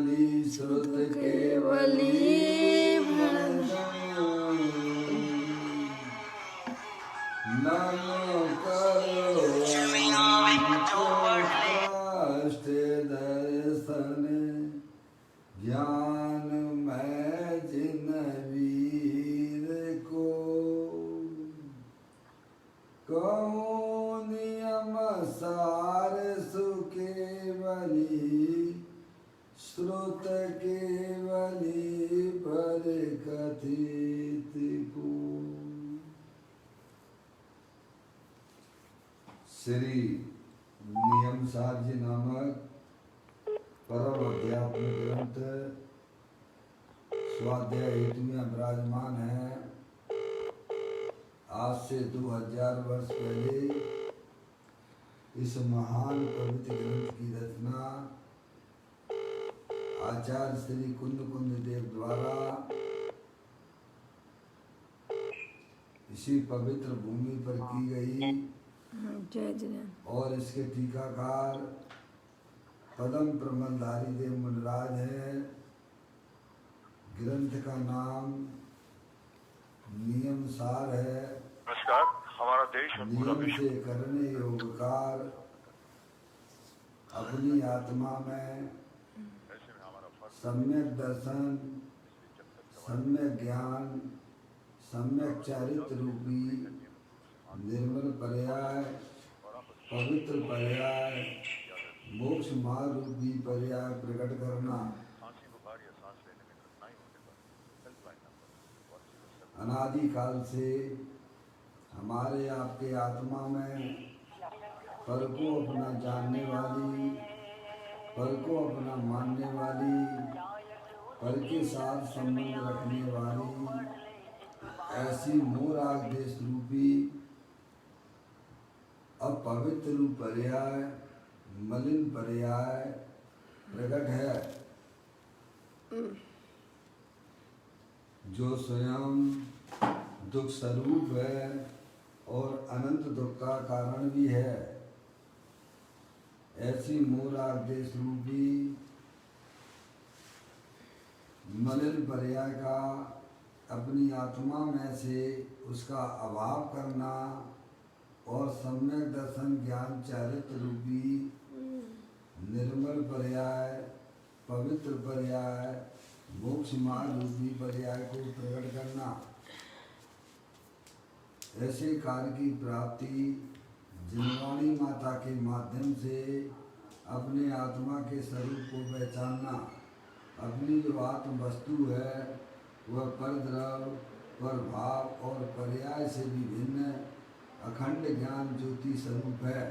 केवली श्रुत केवली नमो करो कष्ट दर्शन ज्ञान मैं जिन वीर को कहूँ नियम सार सुकेवली श्रुत केवली पर कथित को। श्री नियम सार जी नामक परम अध्यात्म ग्रंथ स्वाध्याय हेतु में विराजमान है। आज से 2000 वर्ष पहले इस महान पवित्र ग्रंथ की रचना आचार्य श्री कुंद देव द्वारा इसी पवित्र भूमि पर की गई और इसके टीकाकार पदम प्रमलधारी देव मुनिराज है। ग्रंथ का नाम नियम सार है। नमस्कार, हमारा देश और पूरा नियम विश्व से करने योगकार अपनी आत्मा में सम्यक दर्शन, सम्यक ज्ञान, सम्यक चारित्र रूपी निर्मल पर्याय, पवित्र पर्याय, मोक्ष मार्ग रूपी पर्याय प्रकट करना। अनादि काल से हमारे आपके आत्मा में पर को अपना जानने वाली, पर को अपना मानने वाली, पर के साथ संबंध रखने वाली ऐसी मोराग देश रूपी अपवित्र रूप पर्याय, मलिन पर्याय प्रकट है, जो स्वयं दुख स्वरूप है और अनंत दुख का कारण भी है। ऐसी मोराग देश रूपी मलिन पर्याय का अपनी आत्मा में से उसका अभाव करना और सम्यक दर्शन ज्ञान चारित्र रूपी निर्मल पर्याय, पवित्र पर्याय, मोक्ष मार्ग रूपी पर्याय को प्रकट करना। ऐसे कार्य की प्राप्ति जिनवाणी माता के माध्यम से अपने आत्मा के स्वरूप को पहचानना। अपनी जो आत्म वस्तु है वह परद्रव, परभाव और पर्याय से भी भिन्न अखंड ज्ञान ज्योति स्वरूप है।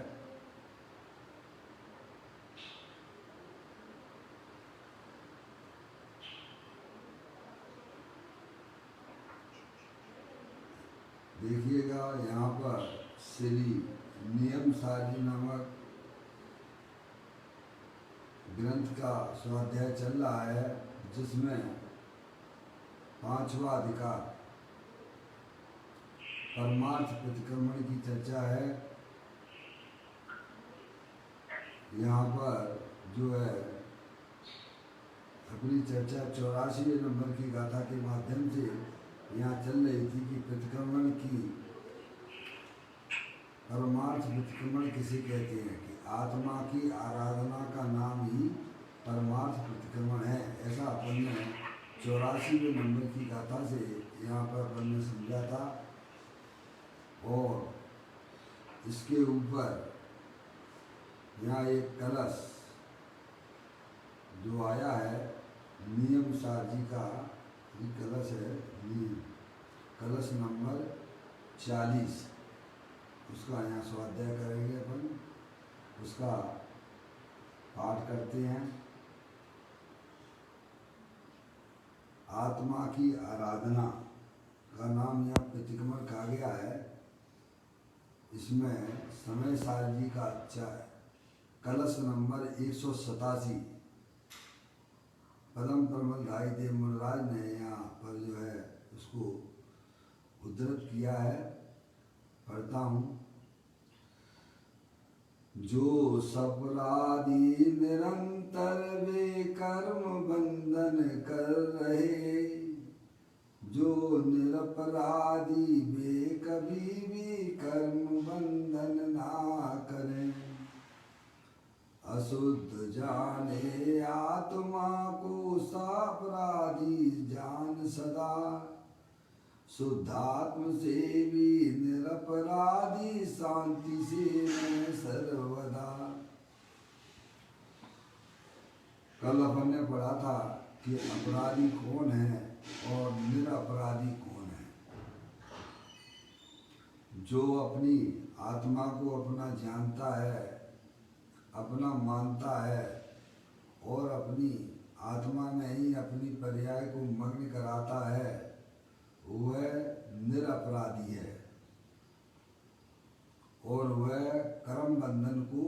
देखिएगा यहाँ पर श्री नियम सारी नामक ग्रंथ का स्वाध्याय चल रहा है, जिसमें 5वां अधिकार परमार्थ प्रतिक्रमण की चर्चा है। यहाँ पर जो है अपनी चर्चा 84वें नंबर की गाथा के माध्यम से यहाँ चल रही थी कि प्रतिक्रमण की परमार्थ प्रतिक्रमण किसे कहते हैं, कि आत्मा की आराधना का नाम ही परमार्थ प्रतिक्रमण है। ऐसा अपन ने 84वें नंबर की गाथा से यहाँ पर अपन ने समझा था। और इसके ऊपर यहाँ एक कलश जो आया है नियम सार जी का, ये कलश है, कलश नंबर 40, उसका यहाँ स्वाध्याय करेंगे अपन, उसका पाठ करते हैं। आत्मा की आराधना का नाम यहाँ प्रतिक्रमण कहा गया है। इसमें समय सार जी का अच्छा कलश नंबर 187 पदम प्रमलधारी देव मुनिराज ने यहाँ पर जो है उसको उद्धृत किया है। पढ़ता हूँ। जो सपराधि निरंतर निरंतर वे कर्म बंधन कर रहे, जो निरपराधी वे कभी भी कर्म बंधन ना करें। अशुद्ध जाने आत्मा को सापराधी जान सदा, शुद्धात्म से भी निरपराधी शांति से मैं सर्वदा। कल अपन ने पढ़ा था कि अपराधी कौन है और निरपराधी कौन है। जो अपनी आत्मा को अपना जानता है, अपना मानता है और अपनी आत्मा में ही अपनी पर्याय को मग्न कराता है, वह निरपराधी है और वह कर्म बंधन को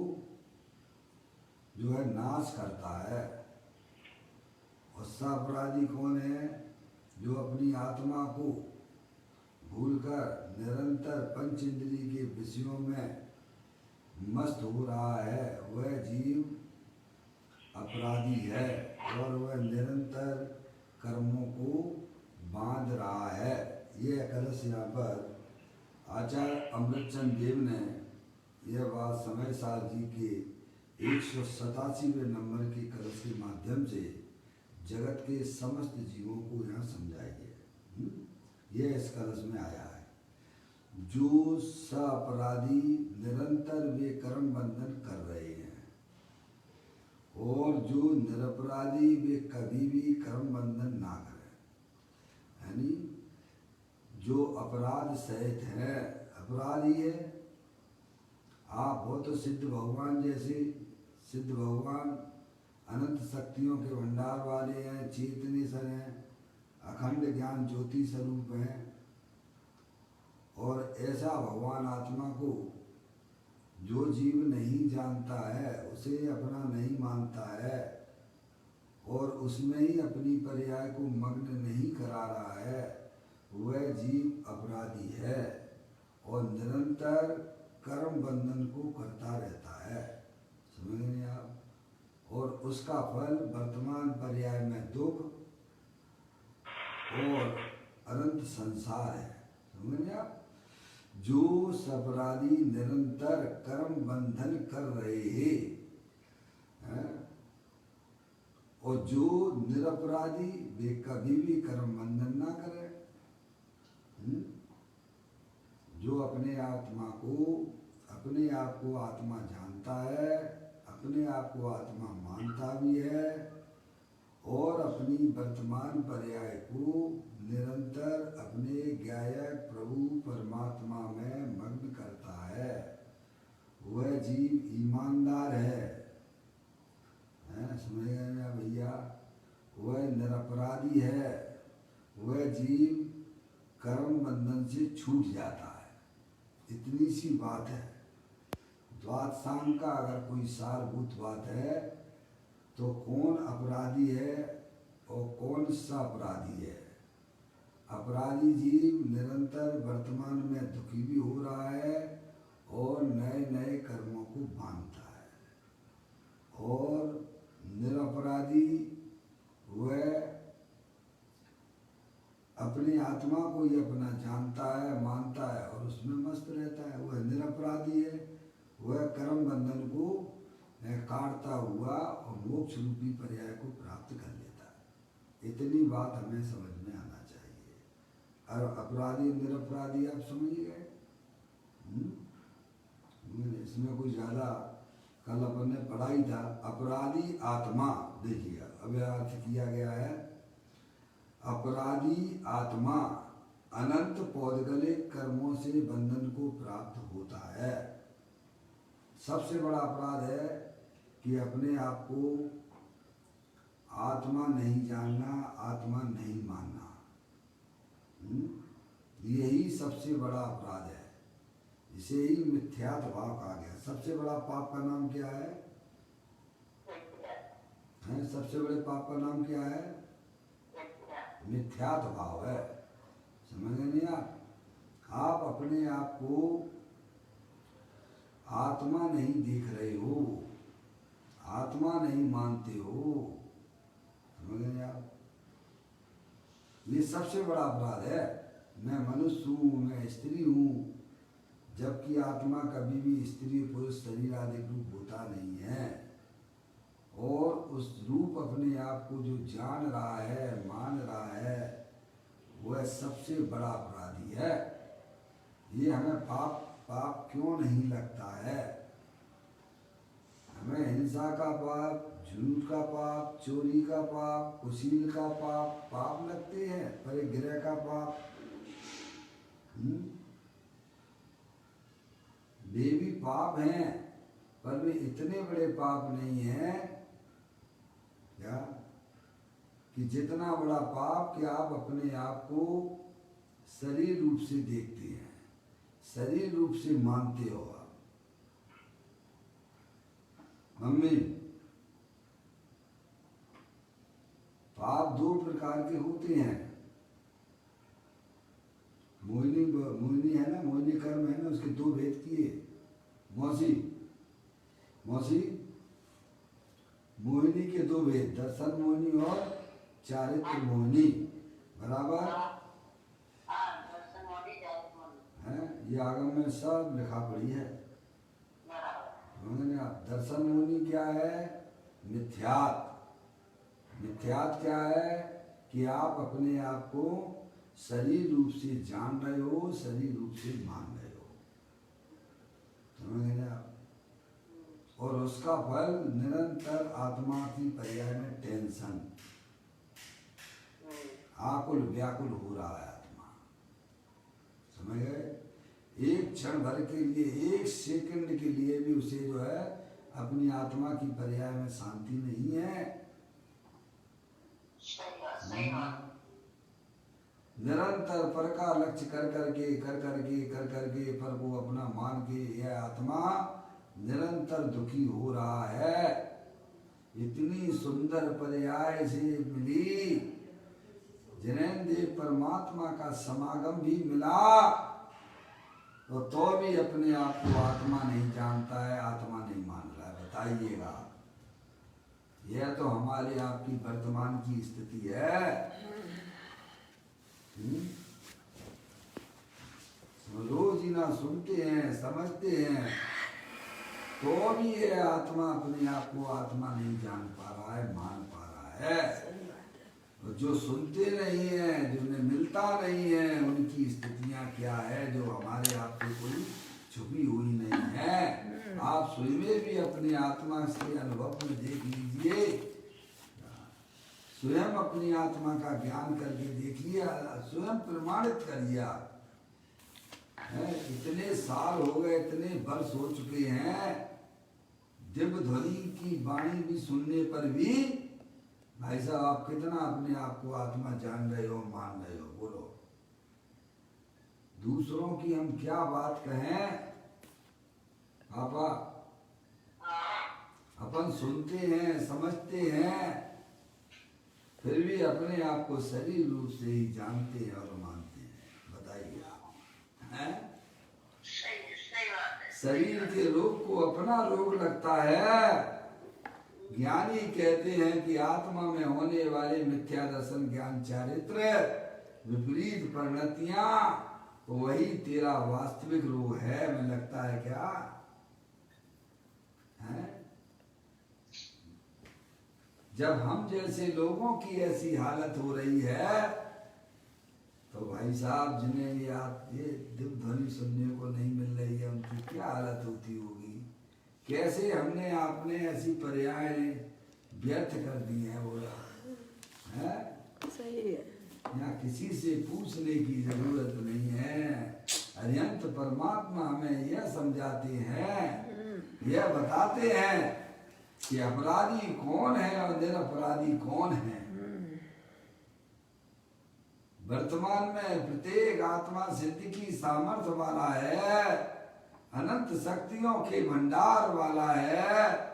जो है नाश करता है। और सापराधी कौन है? जो अपनी आत्मा को भूलकर निरंतर पंच इंद्रिय के विषयों में मस्त हो रहा है, वह जीव अपराधी है और वह निरंतर कर्मों को बांध रहा है। ये कलश यहाँ पर आचार्य अमृतचंद देव ने यह बात समय साल जी के 187वें नंबर के कलश के माध्यम से जगत के समस्त जीवों को यहाँ समझाई है। यह इस कलश में आया है। जो सापराधी निरंतर वे कर्म बंधन कर रहे हैं और जो निरपराधी वे कभी भी कर्म बंधन ना करें। यानी जो अपराध सहित है, अपराधी है। आप हो तो सिद्ध भगवान जैसे, सिद्ध भगवान अनंत शक्तियों के भंडार वाले हैं, चेतनेश्वर हैं, अखंड ज्ञान ज्योति स्वरूप हैं। और ऐसा भगवान आत्मा को जो जीव नहीं जानता है, उसे अपना नहीं मानता है और उसमें ही अपनी पर्याय को मग्न नहीं करा रहा है, वह जीव अपराधी है और निरंतर कर्म बंधन को करता रहता है। समझ गए आप? और उसका फल वर्तमान पर्याय में दुख और अनंत संसार है। समझ गए आप? जो अपराधी निरंतर कर्म बंधन कर रहे हैं और जो निरपराधी वे कभी भी कर्म बंधन ना करें। जो अपने आत्मा को, अपने आप को आत्मा जानता है, अपने आप को आत्मा मानता भी है और अपनी वर्तमान पर्याय को निरंतर अपने ज्ञायक प्रभु परमात्मा में मग्न करता है, वह जीव ईमानदार है। समझ गए ना भैया? वह निरपराधी है, वह जीव कर्म बंधन से छूट जाता है। इतनी सी बात है। द्वादशांग का अगर कोई सारभूत बात है तो कौन अपराधी है और कौन सा अपराधी है। अपराधी जीव निरंतर वर्तमान में दुखी भी हो रहा है और नए नए कर्मों को बांधता है और निरपराधी वह अपनी आत्मा को ही अपना जानता है, मानता है और उसमें मस्त रहता है। वह निरपराधी है, वह कर्म बंधन को काटता हुआ और मोक्ष रूपी पर्याय को प्राप्त कर लेता है। इतनी बात हमें समझ में आना चाहिए। और अपराधी निरपराधी आप समझ गए? इसमें कुछ ज़्यादा कल अपन ने पढ़ा ही था। अपराधी आत्मा, देखिए अब अर्थ किया गया है। अपराधी आत्मा अनंत पौद्गलिक कर्मों से बंधन को प्राप्त होता है। सबसे बड़ा अपराध है कि अपने आप को आत्मा नहीं जानना, आत्मा नहीं मानना। यही सबसे बड़ा अपराध है। इसे ही मिथ्यात्व भाव कहा गया। सबसे बड़ा पाप का नाम क्या है? सबसे बड़े पाप का नाम क्या है? मिथ्यात्व भाव है। समझ नहीं आप अपने आप को आत्मा नहीं देख रहे हो, आत्मा नहीं मानते हो, समझ गए आप? ये सबसे बड़ा अपराध है। मैं मनुष्य हूँ, मैं स्त्री हूँ, जबकि आत्मा कभी भी स्त्री पुरुष शरीर आदि रूप होता नहीं है। और उस रूप अपने आप को जो जान रहा है, मान रहा है, वह सबसे बड़ा अपराधी है। ये हमें पाप क्यों नहीं लगता है? हमें हिंसा का पाप, झूठ का पाप, चोरी का पाप, कुशील का पाप लगते हैं, परिग्रह का पाप। वे भी पाप हैं, पर वे इतने बड़े पाप नहीं हैं क्या कि जितना बड़ा पाप कि आप अपने आप को शरीर रूप से देखते हैं, शरीर रूप से मानते हो आप। मम्मी, पाप दो प्रकार के होते हैं। मोहिनी है ना, मोहिनी कर्म है ना, उसके दो भेद किए। मौसी मोहिनी के दो भेद, दर्शन मोहिनी और चारित्र मोहिनी, बराबर है। ये आगम में सब लिखा पड़ी है। आप दर्शन मोहिनी क्या है? मिथ्यात क्या है कि आप अपने आप को शरीर रूप से जान रहे हो, शरीर रूप से मान रहे हो, समझ गए आप? और उसका फल निरंतर आत्मा की पर्याय में टेंशन, आकुल व्याकुल हो रहा है आत्मा, समझ गए? एक क्षण भर के लिए, एक सेकंड के लिए भी उसे जो है अपनी आत्मा की पर्याय में शांति नहीं है। निरंतर पर का लक्ष्य कर करके पर को अपना मान के यह आत्मा निरंतर दुखी हो रहा है। इतनी सुंदर पर्याय से मिली, जिनेंद्र परमात्मा का समागम भी मिला, तो भी अपने आप को आत्मा नहीं जानता है, आत्मा नहीं मान रहा है। बताइएगा, यह तो हमारे आपकी वर्तमान की स्थिति है। रोज ही ना सुनते हैं, समझते हैं, तो भी ये आत्मा अपने आप को आत्मा नहीं जान पा रहा है, मान पा रहा है। और जो सुनते नहीं है, जिन्हें मिलता नहीं है, उनकी स्थितियां क्या है जो हमारे आप से कोई छुपी हुई नहीं है। आप स्वयं भी अपनी आत्मा से अनुभव में देख लीजिए, स्वयं अपनी आत्मा का ज्ञान करके देखिए, स्वयं प्रमाणित करिए। इतने साल हो गए, इतने वर्ष हो चुके हैं, दिव्य ध्वनि की वाणी भी सुनने पर भी भाई साहब आप कितना अपने आप को आत्मा जान रहे हो, मान रहे हो? बोलो, दूसरों की हम क्या बात कहें पापा? अपन सुनते हैं, समझते हैं, फिर भी अपने आप को शरीर रूप से ही जानते हैं और मानते हैं। बताइए आप, हैं? शरीर के रोग को अपना रोग लगता है। ज्ञानी कहते हैं कि आत्मा में होने वाले मिथ्या दर्शन, ज्ञान, चारित्र, विपरीत परिणतियां, वही तेरा वास्तविक रोग है। मैं लगता है क्या है? जब हम जैसे लोगों की ऐसी हालत हो रही है, तो भाई साहब जिन्हें ये दिव्य ध्वनि सुनने को नहीं मिल रही है, उनकी क्या हालत होती होगी? कैसे हमने आपने ऐसी पर्याय व्यर्थ कर दी है? बोला है, सही है। यहाँ किसी से पूछने की जरूरत नहीं है। अनंत परमात्मा हमें यह समझाते हैं, यह बताते हैं कि अपराधी कौन है और निरपराधी कौन है। वर्तमान में प्रत्येक आत्मा सिद्धि की सामर्थ्य वाला है, अनंत शक्तियों के भंडार वाला है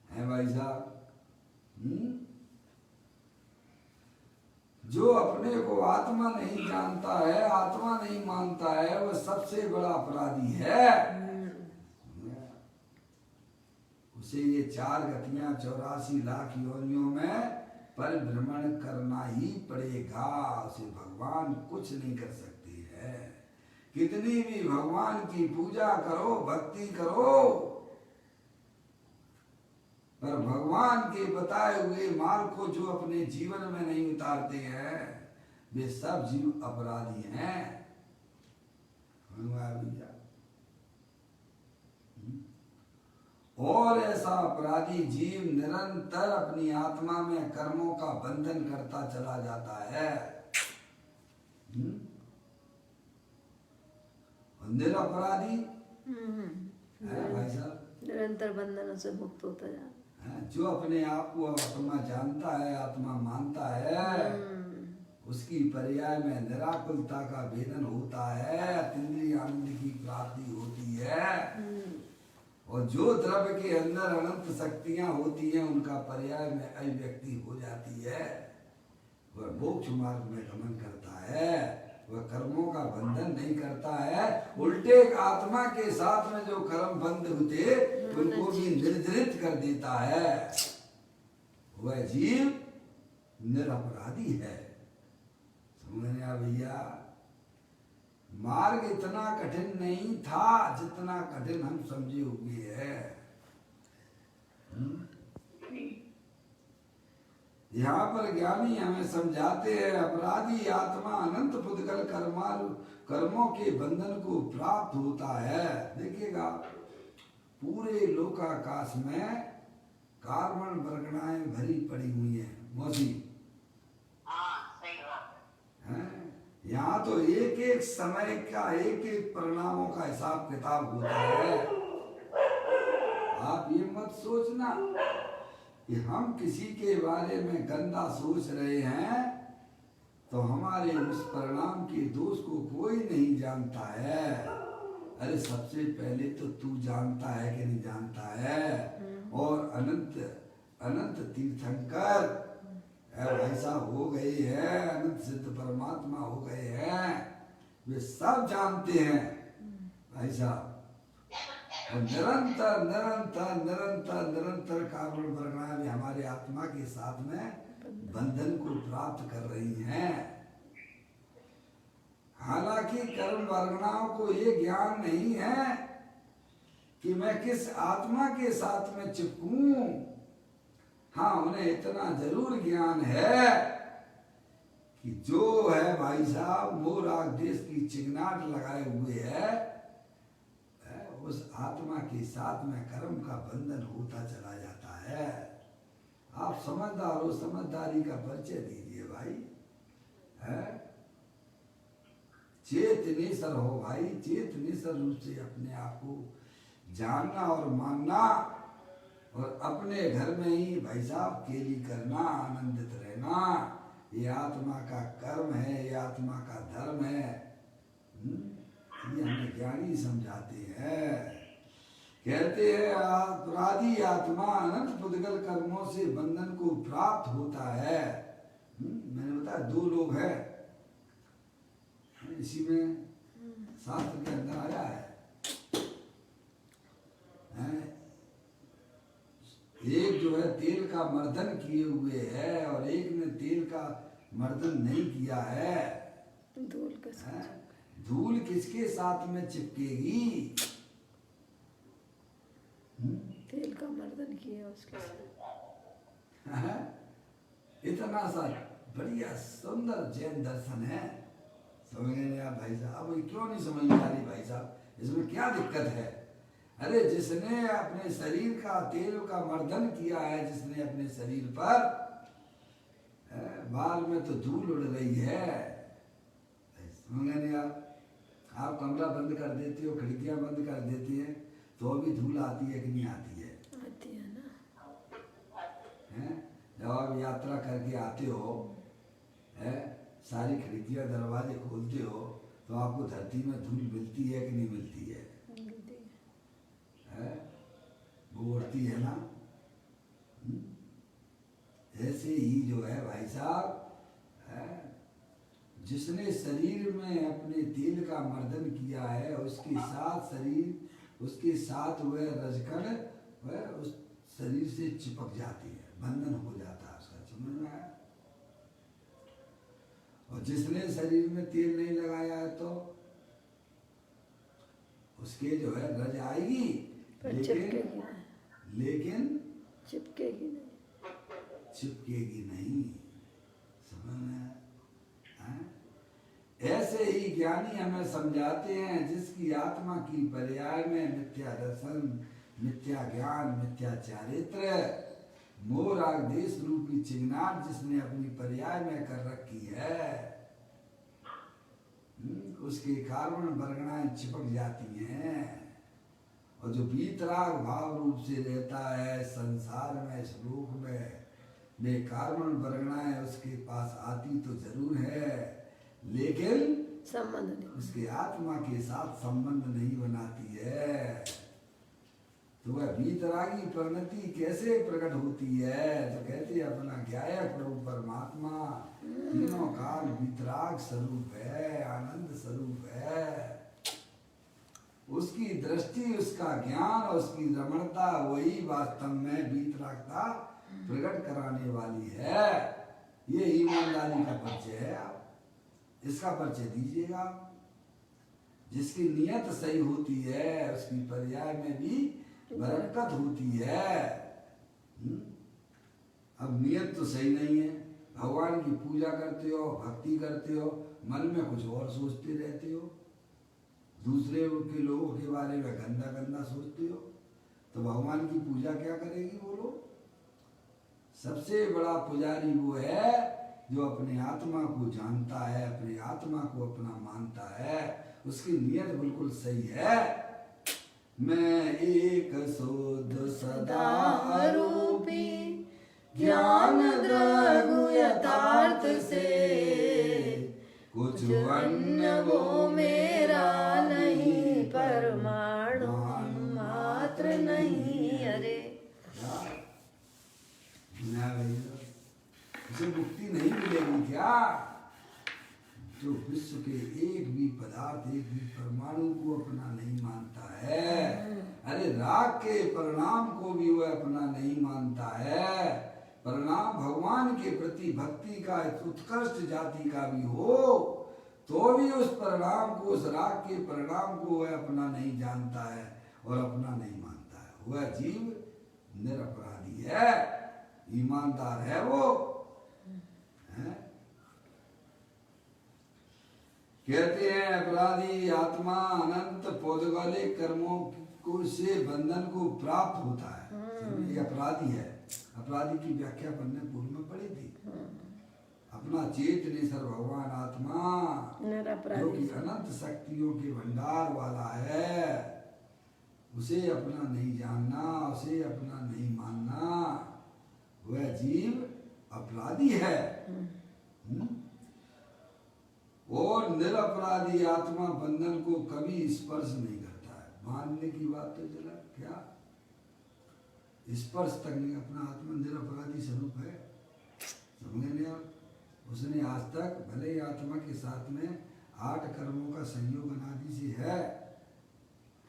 भाई साहब। जो अपने को आत्मा नहीं जानता है, आत्मा नहीं मानता है, वह सबसे बड़ा अपराधी है। उसे ये 4 गतियां 84 लाख योनियों में परिभ्रमण करना ही पड़ेगा। उसे भगवान कुछ नहीं कर सकती है। कितनी भी भगवान की पूजा करो, भक्ति करो, पर भगवान के बताए हुए मार्ग को जो अपने जीवन में नहीं उतारते हैं वे सब जीव अपराधी हैं। भैया, और ऐसा अपराधी जीव निरंतर अपनी आत्मा में कर्मों का बंधन करता चला जाता है। निरपराधी है भाई साहब, निरंतर बंधनों से मुक्त होता जाता है। जो अपने आप को आत्मा जानता है, आत्मा मानता है, उसकी पर्याय में निराकुलता का भेदन होता है, अतीन्द्रिय आनंद की प्राप्ति होती है। और जो द्रव्य के अंदर अनंत शक्तियां होती हैं उनका पर्याय में अभिव्यक्ति हो जाती है। वह मोक्ष मार्ग में गमन करता है, वह कर्मों का बंधन नहीं करता है। उल्टे आत्मा के साथ में जो कर्म बंध होते उनको भी निर्जरित कर देता है। वह जीव निरपराधी है। समझ में आ भैया? मार्ग इतना कठिन नहीं था जितना कठिन हम समझे हुए हैं। यहाँ पर ज्ञानी हमें समझाते हैं अपराधी आत्मा अनंत पुद्गल कर्मों के बंधन को प्राप्त होता है। देखिएगा पूरे लोकाकाश में कार्बन वर्गणाएं भरी पड़ी हुई हैं। मौसी यहाँ तो एक एक समय का एक एक परिणामों का हिसाब किताब होता है। आप ये मत सोचना कि हम किसी के बारे में गंदा सोच रहे हैं तो हमारे उस परिणाम के दोष को कोई नहीं जानता है। अरे सबसे पहले तो तू जानता है कि नहीं जानता है। और अनंत अनंत तीर्थंकर भाई साहब हो गए हैं, अनंत सिद्ध परमात्मा हो गए हैं, वे सब जानते हैं भाई साहब। और निरंतर निरंतर निरंतर निरंतर कार्बन वर्गणाएं भी हमारे आत्मा के साथ में बंधन को प्राप्त कर रही हैं। हालांकि कर्म वर्गणाओं को ये ज्ञान नहीं है कि मैं किस आत्मा के साथ में चिपकूं। हाँ, उन्हें इतना जरूर ज्ञान है कि जो है भाई साहब मोराग देश की चिंगाट लगाए हुए है, उस आत्मा के साथ में कर्म का बंधन होता चला जाता है। आप समझदार हो, समझदारी का परिचय दीजिए भाई। चेतनेश्वर हो भाई, चेतनेश्वर रूप से अपने आप को जानना और मानना और अपने घर में ही भाई साहब केली करना, आनंदित रहना। ये आत्मा का कर्म है, ये आत्मा का धर्म है। ये हमें ज्ञानी समझाते हैं। कहते हैं अपराधी आत्मा अनंत पुद्गल कर्मों से बंधन को प्राप्त होता है। मैंने बताया 2 लोग हैं, इसी में शास्त्र के अंदर आया है। एक जो है तेल का मर्दन किए हुए है और एक ने तेल का मर्दन नहीं किया है। धूल किसके साथ में चिपकेगी? तेल का मर्दन किया उसके साथ। इतना सा बढ़िया सुंदर जैन दर्शन है। समझ नहीं आप भाई साहब? अब क्यों नहीं समझ में आ रही भाई साहब? इसमें क्या दिक्कत है? अरे जिसने अपने शरीर का तेल का मर्दन किया है, जिसने अपने शरीर पर बाल में तो धूल उड़ रही है। समझ नहीं आप कमरा बंद कर देती हो, खिड़कियां बंद कर देती हैं तो भी धूल आती है कि नहीं आती है? आती है ना। जब आप यात्रा करके आते हो, सारी खिड़कियां दरवाजे खोलते हो तो आपको धरती में धूल मिलती है कि नहीं मिलती है? वो उड़ती है ना। ऐसे ही जो है भाई साहब, जिसने शरीर में अपने तेल का मर्दन किया है उसके साथ शरीर, उसके साथ वह रजकण, वह उस शरीर से चिपक जाती है, बंधन हो जाता है उसका, समझ में आया? और जिसने शरीर में तेल नहीं लगाया है तो उसके जो है रज आएगी, पर चिपकेगी नहीं। लेकिन चिपकेगी नहीं। चिपकेगी नहीं, समझ में आया? ऐसे ही ज्ञानी हमें समझाते हैं, जिसकी आत्मा की पर्याय में मिथ्या दर्शन, मिथ्या ज्ञान, मिथ्या चारित्र, मोह राग देश रूपी चिंगार जिसने अपनी पर्याय में कर रखी है, उसके कारण वर्गणाएं चिपक जाती हैं। और जो वीतराग भाव रूप से रहता है संसार में, इस लोक में, वे कार्बन वर्गणाएं उसके पास आती तो जरूर है, लेकिन संबंध नहीं। उसके आत्मा के साथ संबंध नहीं बनाती है। तो वह वीतरागी परिणति कैसे प्रकट होती है? तो कहती है अपना ज्ञाय प्रभु परमात्मा तीनों काल वीतराग स्वरूप है, आनंद स्वरूप है। उसकी दृष्टि, उसका ज्ञान और उसकी रमणता वही वास्तव में वीतरागता प्रकट कराने वाली है। ये ईमानदारी का परिचय है। आप इसका परिचय दीजिएगा। जिसकी नियत सही होती है उसकी पर्याय में भी बरकत होती है। अब नियत तो सही नहीं है, भगवान की पूजा करते हो, भक्ति करते हो, मन में कुछ और सोचते रहते हो, दूसरे के लोगों के बारे में गंदा गंदा सोचते हो, तो भगवान की पूजा क्या करेगी बोलो? सबसे बड़ा पुजारी वो है जो अपने आत्मा को जानता है, अपनी आत्मा को अपना मानता है, उसकी नियत बिल्कुल सही है। मैं एक शुद्ध सदा रूपी ज्ञान द्रगु यथार्थ से, कुछ अन्य वो मेरा नहीं, परमाणु मात्र नहीं। अरे उसे मुक्ति नहीं मिलेगी क्या? जो विश्व के एक भी पदार्थ, एक भी परमाणु को अपना नहीं मानता है, अरे राग के परिणाम को भी वह अपना नहीं मानता है। परिणाम भगवान के प्रति भक्ति का उत्कृष्ट जाति का भी हो तो भी उस परिणाम को, उस राग के परिणाम को वह अपना नहीं जानता है और अपना नहीं मानता है। वह जीव निरपराधी है, ईमानदार है वो है? कहते हैं अपराधी आत्मा अनंत पौद्गलिक कर्मों को से बंधन को प्राप्त होता है। ये अपराधी है। अपराधी की व्याख्या पढ़ने पूर्व में पढ़ी थी। अपना चेतनेश्वर भगवान आत्मा जो कि अनंत शक्तियों के भंडार वाला है, उसे अपना नहीं जानना, उसे अपना नहीं मानना, वह जीव अपराधी है। और निरपराधी आत्मा बंधन को कभी स्पर्श नहीं करता है। मानने की बात तो चला, क्या स्पर्श तक नहीं, अपना आत्मा निरपराधी स्वरूप है। समझे नहीं आप? उसने आज तक भले ही आत्मा के साथ में 8 कर्मों का संयोग अनादि से है,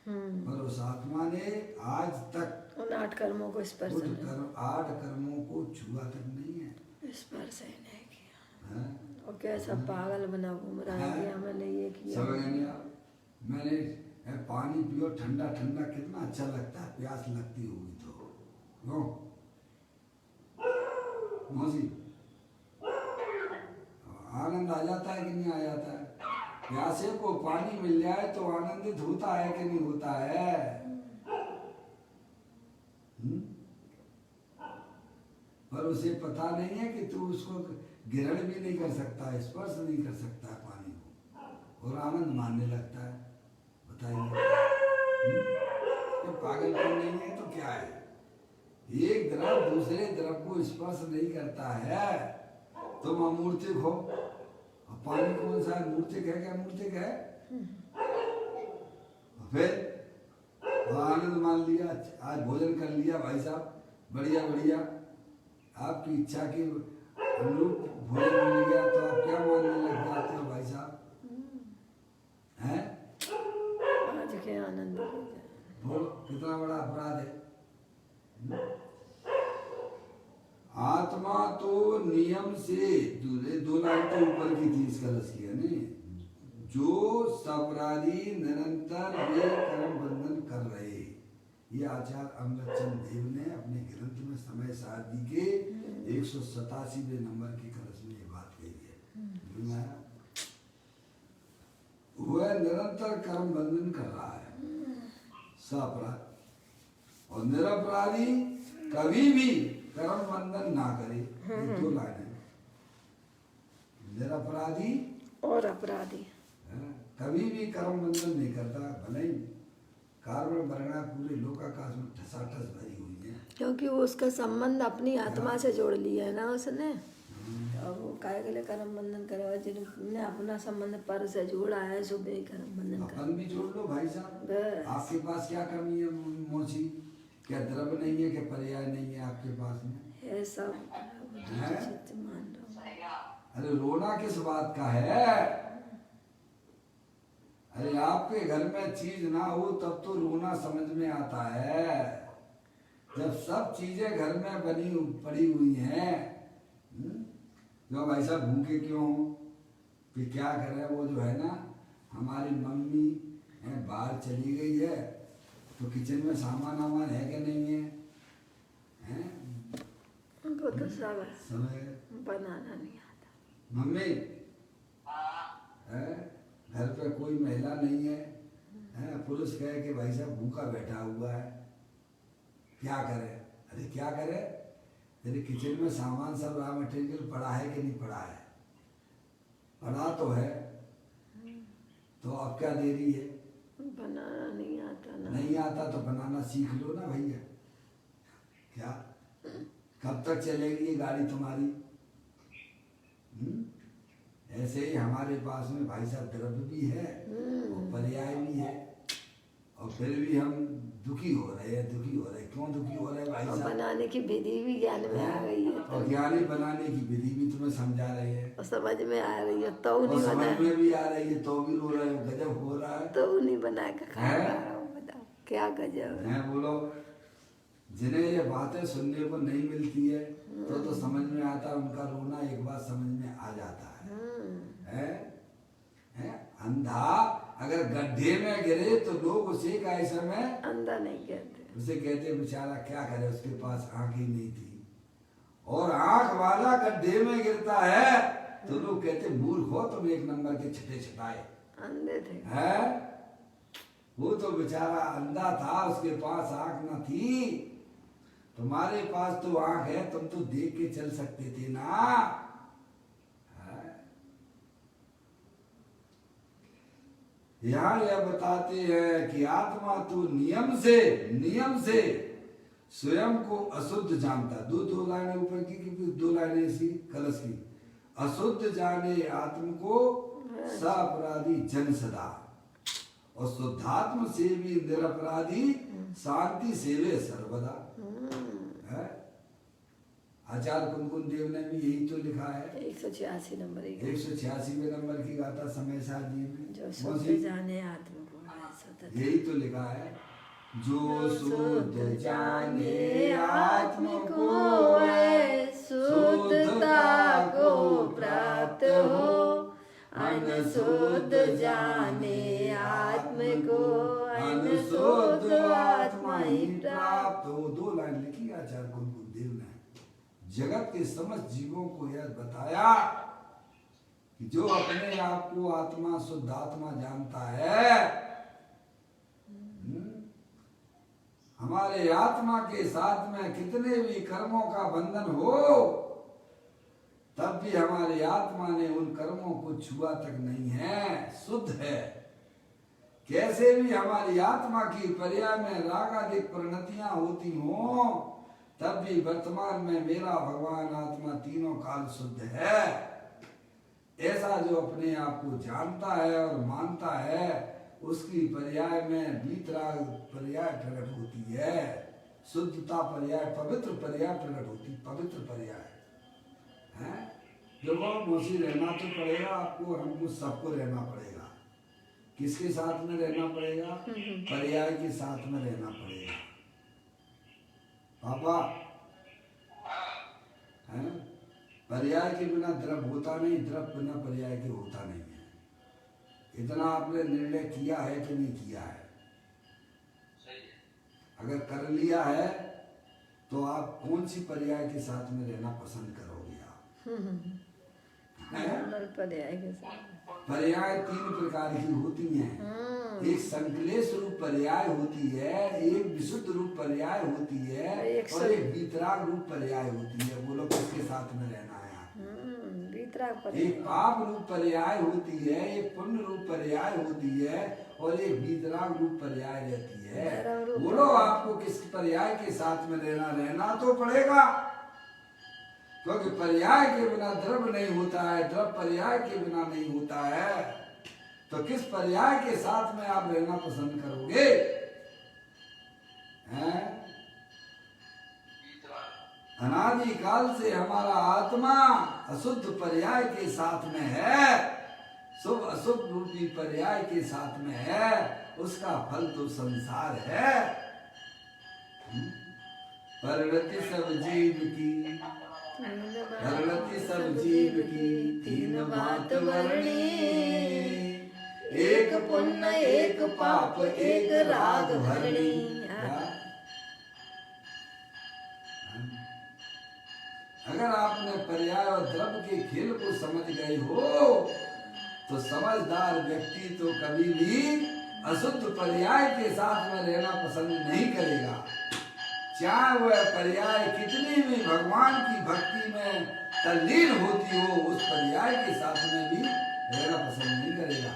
पर उस आत्मा ने आज तक उन 8 कर्मों को स्पर्श नहीं, 8 कर्मों को छुआ तक नहीं है, स्पर्श ही नहीं किया। है? और कैसा पागल बना घूम रहा है कि मैंने ये किया। समझ नहीं आप? मैंने पानी पियो ठंडा ठंडा, कितना अच्छा लगता है, प्यास लगती होगी तो क्यों मौसी? आनंद आ जाता है कि नहीं आ जाता है? प्यासे को पानी मिल जाए तो आनंदित होता है कि नहीं होता है? पर उसे पता नहीं है कि तू उसको ग्रहण भी नहीं कर सकता, स्पर्श नहीं कर सकता पानी को, और आनंद मानने लगता है। बताइए, पागलपन नहीं है तो क्या है? एक द्रव दूसरे द्रव को स्पर्श नहीं करता है, तुम अमूर्तिक हो। और पानी कौन सा है? मूर्तिक है क्या? मूर्तिक है। फिर आनंद मान लिया, आज भोजन कर लिया भाई साहब, बढ़िया बढ़िया, आपकी इच्छा के अनुरूप भोजन मिल गया तो आप क्या मानने लग जाते हो भाई साहब? हैं? आज के आनंद बोलो कितना बड़ा अपराध है। आत्मा तो नियम से दूसरे 2 लाइन तो ऊपर की थी इस कलश की है नहीं, जो सपराधी निरंतर ये कर्म बंधन कर रहे। ये आचार्य अमृतचंद देव ने अपने ग्रंथ में समय सारणी के 187वें नंबर के कलश में ये बात कही है। वह निरंतर कर्म बंधन कर रहा है सपराध, और निरपराधी कभी भी कर्म बंधन ना करे। ये 2 लाइन है। निरपराधी और अपराधी कभी भी कर्म बंधन नहीं करता, भले ही कार्बन वर्णा पूरे लोकाकाश में ठसाठस भरी हुई है, क्योंकि वो उसका संबंध अपनी आत्मा से जोड़ लिया है ना उसने। अब वो काय के लिए कर्म बंधन करे, जिन्होंने अपना संबंध पर से जोड़ा है सो बे कर्म बंधन कर। अपन भी जोड़ लो भाई साहब। बस। आपके पास क्या कमी है मोची? क्या द्रव्य नहीं है? क्या पर्याय नहीं है आपके पास में? है सब है? मान लो। अरे रोना किस बात का है? अरे आपके घर में चीज ना हो तब तो रोना समझ में आता है। जब सब चीजें घर में बनी पड़ी हुई हैं, क्यों भाई साहब भूखे क्यों हो? फिर क्या करें, वो जो है ना हमारी मम्मी है बाहर चली गई है, तो किचन में सामान वामान है कि नहीं है? हैं? उनको तो सब समय बनाना नहीं आता। मम्मी है घर पे कोई महिला नहीं है, पुरुष कहे कि भाई साहब भूखा बैठा हुआ है, क्या करे? अरे क्या करे, तेरे किचन में सामान सब रॉ मटेरियल पड़ा है कि नहीं पड़ा है? पड़ा तो है, तो अब क्या देरी है? बनाना नहीं आता ना। नहीं आता तो बनाना सीख लो ना भैया। क्या कब तक चलेगी ये गाड़ी तुम्हारी? ऐसे ही हमारे पास में भाई साहब द्रव्य भी है और पर्याय भी है, और फिर भी हम दुखी हो रहे हैं। क्यों दुखी हो रहे हैं भाई साहब? बनाने की विधि भी ज्ञान में आ गई है, और ज्ञानी बनाने की विधि भी तुम्हें समझा रहे हैं, और समझ में आ रही है, तो और नहीं समझ बना, में भी आ रही है, तो भी रो रहे हो। गजब हो रहा है। तो नहीं बना के खा है? रहा हूँ, बताओ क्या गजब है। मैं बोलो, जिन्हें ये बातें सुनने को नहीं मिलती है तो समझ में आता है, उनका रोना एक बार समझ में आ जाता है। है? अंधा अगर गड्ढे में गिरे तो लोग उसे कैसे में अंधा नहीं कहते, उसे कहते बेचारा क्या करे, उसके पास आंख ही नहीं थी। और आंख वाला गड्ढे में गिरता है तो लोग कहते मूर्ख हो तुम, 1 नंबर के छठे छटाए। अंधे थे। है? वो तो बेचारा अंधा था, उसके पास आंख न थी। तुम्हारे पास तो आंख है, तुम तो देख के चल सकते थे ना। यहाँ यह बताते हैं कि आत्मा तो नियम से स्वयं को अशुद्ध जानता। दो लाइनें ऊपर की 2 लाइनें इसी कलश की। अशुद्ध जाने आत्म को सापराधी जन सदा, और शुद्धात्म से भी निरपराधी शांति सेवे सर्वदा। है? आचार्य कुंकुन देव ने भी यही तो लिखा है 186 नंबर 186वें नंबर की गाथा समय सारणी में, जो शुद्ध जाने आत्मा को है सतत। यही तो लिखा है, जो शुद्ध जाने आत्म को है शुद्धता को प्राप्त हो, अनशुद्ध जाने आत्म को अनशुद्ध आत्मा ही प्राप्त हो। 2 लाइन लिखी आचार्य कुंकुन देव ने। जगत के समस्त जीवों को यह बताया कि जो अपने आप को आत्मा शुद्ध आत्मा जानता है, हमारे आत्मा के साथ में कितने भी कर्मों का बंधन हो, तब भी हमारी आत्मा ने उन कर्मों को छुआ तक नहीं है, शुद्ध है। कैसे भी हमारी आत्मा की पर्याय में रागादिक परिणतियां होती हों, तब भी वर्तमान में मेरा भगवान आत्मा तीनों काल शुद्ध है। ऐसा जो अपने आप को जानता है और मानता है, उसकी पर्याय में वीतराग पर्याय प्रकट होती है, शुद्धता पर्याय, पवित्र पर्याय प्रकट होती, पवित्र पर्याय है। देखो मोसी रहना तो पड़ेगा आपको, हमको सबको रहना पड़ेगा। किसके साथ में रहना पड़ेगा? पर्याय के साथ में रहना पड़ेगा। पापा है? पर्याय के बिना द्रव्य होता नहीं, द्रव्य बिना पर्याय के होता नहीं है। इतना आपने निर्णय किया है कि नहीं किया है? अगर कर लिया है तो आप कौन सी पर्याय के साथ में रहना पसंद करोगे आप? नॉर्मल पर्याय के साथ। पर्याय 3 प्रकार की होती हैं। एक संकलेश रूप पर्याय होती है, एक विशुद्ध रूप पर्याय होती है, और एक वीतराग रूप पर्याय होती है। बोलो किसके साथ में रहना है आपको? वीतराग पर्याय। एक पाप रूप पर्याय होती है, एक पुण्य रूप पर्याय होती है, और एक वीतराग रूप पर्याय रहती है। बोलो आपको किस पर्याय के साथ में रहना तो पड़ेगा, क्योंकि पर्याय के बिना द्रव्य नहीं होता है, द्रव्य पर्याय के बिना नहीं होता है। तो किस पर्याय के साथ में आप रहना पसंद करोगे? हैं? अनादि काल से हमारा आत्मा अशुद्ध पर्याय के साथ में है, शुभ अशुभ रूपी पर्याय के साथ में है। उसका फल तो संसार है। परिणति सब जीव की, परिणति सब जीव की 3 बात वर्णी। एक पुण्य एक पाप एक राग भरणी। अगर आपने पर्याय और द्रव्य के खेल को समझ गए हो तो समझदार व्यक्ति तो कभी भी अशुद्ध पर्याय के साथ में रहना पसंद नहीं करेगा। चाहे वह पर्याय कितनी भी भगवान की भक्ति में तल्लीन होती हो, उस पर्याय के साथ में भी रहना पसंद नहीं करेगा।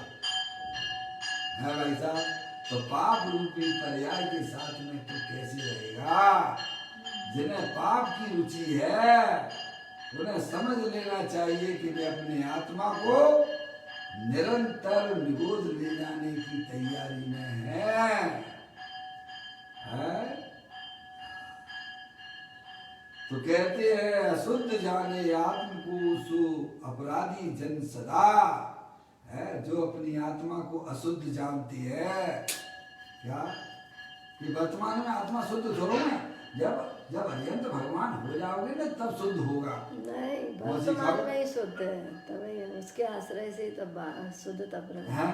है भाई साहब? तो पाप रूपी पर्याय के साथ में तो कैसे रहेगा? जिन्हें पाप की रुचि है उन्हें समझ लेना चाहिए कि वे अपने आत्मा को निरंतर निगोद ले जाने की तैयारी में है? तो कहते हैं अशुद्ध जाने आत्म को सो अपराधी जन सदा। है जो अपनी आत्मा को अशुद्ध जानती है, क्या कि वर्तमान में आत्मा शुद्ध थोड़ा है? जब अनंत भगवान हो जाओगे ना तब शुद्ध होगा। नहीं, वर्तमान में ही शुद्ध है, तभी उसके आश्रय से तब शुद्धता प्रकट है।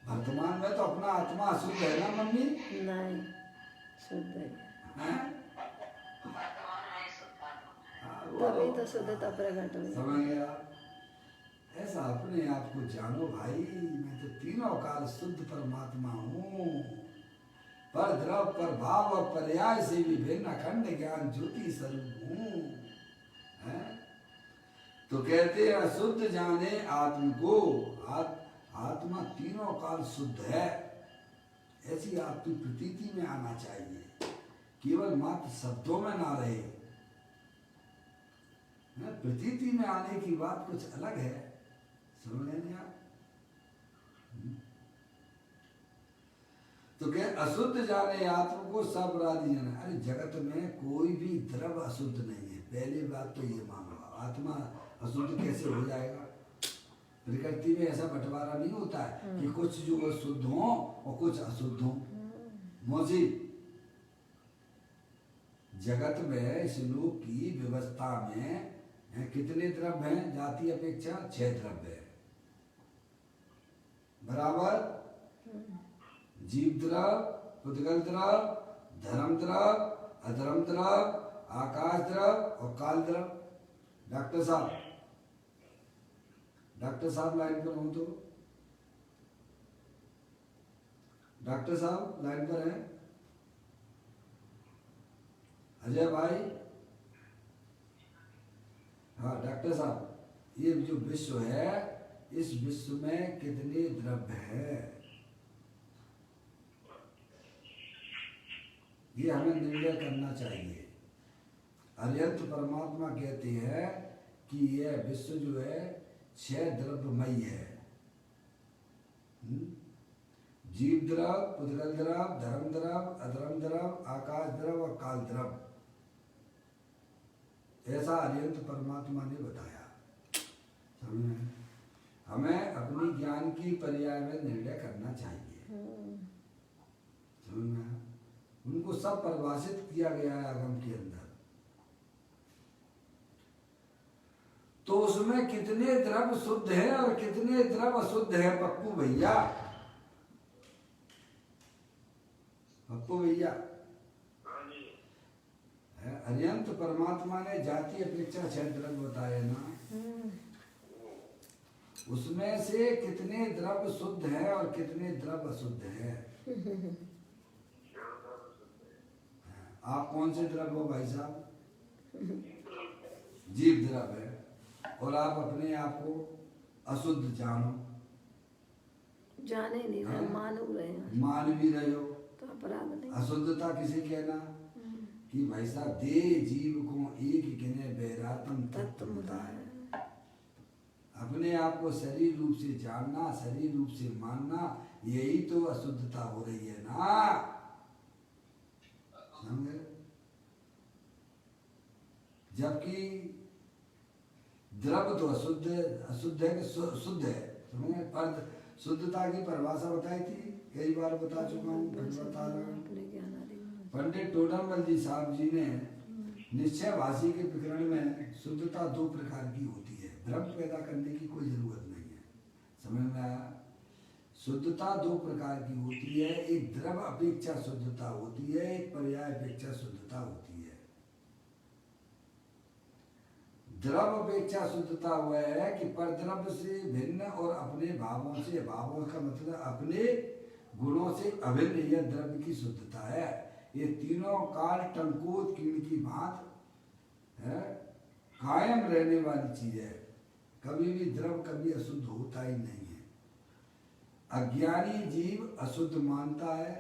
वर्तमान में तो अपना आत्मा अशुद्ध है ना मम्मी? नहीं, शुद्ध है, तभी तो शुद्धता प्रकट हुई। समझ गया? ऐसा अपने आप को जानो भाई, मैं तो तीनों काल शुद्ध परमात्मा हूँ। पर द्रव्य पर भाव और पर्याय से भी भिन्न अखंड ज्ञान ज्योति स्वरूप हूँ। तो कहते हैं अशुद्ध जाने आत्म को। आत्मा तीनों काल शुद्ध है, ऐसी आपकी प्रतीति में आना चाहिए, केवल मात्र शब्दों में ना रहे। प्रतीति में आने की बात कुछ अलग है, समझ नहीं आप? तो क्या अशुद्ध जाने आत्मा को सब अपराधी जाने। अरे जगत में कोई भी द्रव्य अशुद्ध नहीं है, पहली बात तो ये मान लो। आत्मा अशुद्ध कैसे हो जाएगा? प्रकृति में ऐसा बंटवारा नहीं होता है कि कुछ जो शुद्ध हो और कुछ अशुद्ध हो। मौजी जगत में इस लोक की व्यवस्था में कितने द्रव्य हैं? जाति अपेक्षा 6 द्रव्य है, बराबर। जीव द्रव्य, पुद्गल द्रव्य, धर्म द्रव्य, अधर्म द्रव्य, आकाश द्रव्य और काल द्रव्य। डॉक्टर साहब लाइन पर हो तो? डॉक्टर साहब लाइन पर हैं? अजय भाई? हाँ डॉक्टर साहब, ये जो विश्व है, इस विश्व में कितने द्रव्य है? ये हमें निर्णय करना चाहिए। अरिहंत परमात्मा कहते हैं कि यह विश्व जो है 6 द्रव्यमयी है। जीव द्रव्य, पुद्गल द्रव्य, धर्म द्रव्य, अधर्म द्रव्य, आकाश द्रव्य और काल द्रव्य। ऐसा अरिहंत परमात्मा ने बताया। समझ? हमें अपनी ज्ञान की पर्याय में निर्णय करना चाहिए। समझ? उनको सब परिभाषित किया गया है आगम के अंदर। तो उसमें कितने द्रव्य शुद्ध है और कितने द्रव्य अशुद्ध है पप्पू भैया? पप्पू भैया, अरिहंत परमात्मा ने जाति अपेक्षा 6 द्रव्य बताए ना, उसमें से कितने द्रव्य शुद्ध है और कितने द्रव्य अशुद्ध है? आप कौन से द्रव्य हो भाई साहब? जीव द्रव्य है, और आप अपने आप को अशुद्ध जानो, जाने नहीं रहे, मान रहे हैं, मान भी रहे हो तो अपराध नहीं। अशुद्धता किसे कहना? कि भाई साहब दे जीव को एक गिने बैरातम तत्व मुदाय। अपने आप को शरीर रूप से जानना, शरीर रूप से मानना, यही तो अशुद्धता हो रही है ना, समझे? जबकि द्रव्य तो अशुद्ध है कि शुद्ध है, समझे? पर शुद्धता की परिभाषा बताई थी, कई बार बता चुका हूँ, फिर बता रहा हूँ। पंडित टोडरमल जी साहब जी ने निश्चय भाषी के प्रकरण में शुद्धता 2 प्रकार की होती है, द्रव्य पैदा करने की कोई जरूरत नहीं है, समझ में आया? शुद्धता 2 प्रकार की होती है, एक द्रव्य अपेक्षा शुद्धता होती है, एक पर्याय अपेक्षा शुद्धता होती है। द्रव्य अपेक्षा शुद्धता वह है कि परद्रव्य से भिन्न और अपने भावों से, भावों का मतलब अपने गुणों से अभिन्न, यह द्रव्य की शुद्धता है। ये तीनों काल टंकोत कीड़ की भांत है, कायम रहने वाली चीज है, कभी भी द्रव्य कभी अशुद्ध होता ही नहीं है। अज्ञानी जीव अशुद्ध मानता है,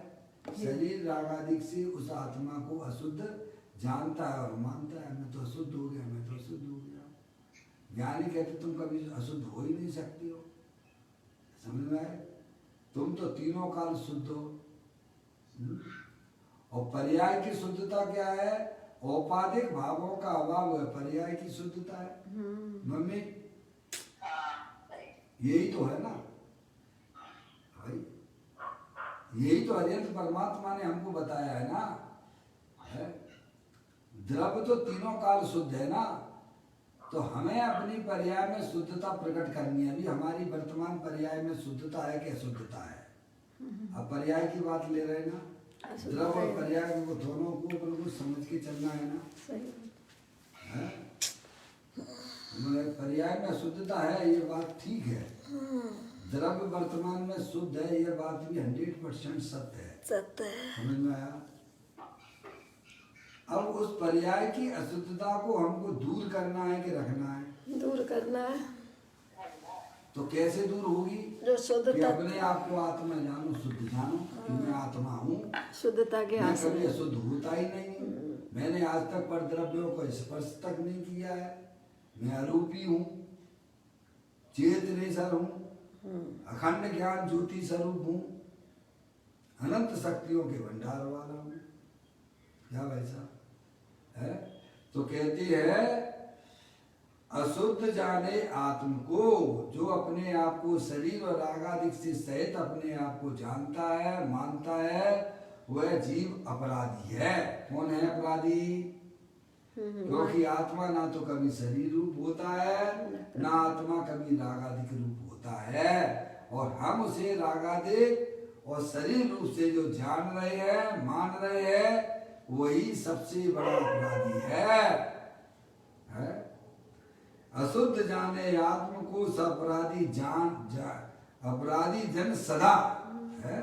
शरीर रागादिक से उस आत्मा को अशुद्ध जानता है और मानता है, मैं तो अशुद्ध हो गया, मैं तो अशुद्ध हो गया। ज्ञानी कहते तुम कभी अशुद्ध हो ही नहीं सकते हो, समझ में आए? तुम तो तीनों काल शुद्ध हो। और पर्याय की शुद्धता क्या है? औपाधिक भावों का अभाव है, पर्याय की शुद्धता है। मम्मी यही तो है ना भाई, यही तो अरिहंत परमात्मा ने हमको बताया है ना, है? द्रव्य तो तीनों काल शुद्ध है ना, तो हमें अपनी पर्याय में शुद्धता प्रकट करनी है। अभी हमारी वर्तमान पर्याय में शुद्धता है कि अशुद्धता है? अब पर्याय की बात ले रहे ना, द्रव्य और पर्याय को दोनों को बिल्कुल समझ के चलना है ना, है? पर्याय में शुद्धता है, ये बात ठीक है। द्रव्य वर्तमान में शुद्ध है, ये बात भी 100% सत्य है, सत्य है। समझ में आया? अब उस पर्याय की अशुद्धता को हमको दूर करना है कि रखना है? दूर करना है। तो कैसे दूर होगी? जो शुद्धता, अपने आप को आत्मा जानो, शुद्ध जानो कि मैं आत्मा हूँ, शुद्धता के मैं हासिल कभी अशुद्ध होता ही नहीं हूँ, मैंने आज तक पर द्रव्यों को स्पर्श तक नहीं किया है, मैं अरूपी हूँ, चेतनेश्वर हूँ, अखंड ज्ञान ज्योति स्वरूप हूँ, अनंत शक्तियों के भंडार वाला हूँ। क्या वैसा है? तो कहती है अशुद्ध जाने आत्म को, जो अपने आप को शरीर और रागादिक से सहित अपने आप को जानता है, मानता है, वह जीव अपराधी है। कौन है अपराधी? क्योंकि आत्मा ना तो कभी शरीर रूप होता है, ना आत्मा कभी रागादिक रूप होता है, और हम उसे रागादिक और शरीर रूप से जो जान रहे हैं, मान रहे हैं, वही सबसे बड़ा अपराधी है? अशुद्ध जाने आत्म को अपराधी अपराधी जन सदा है,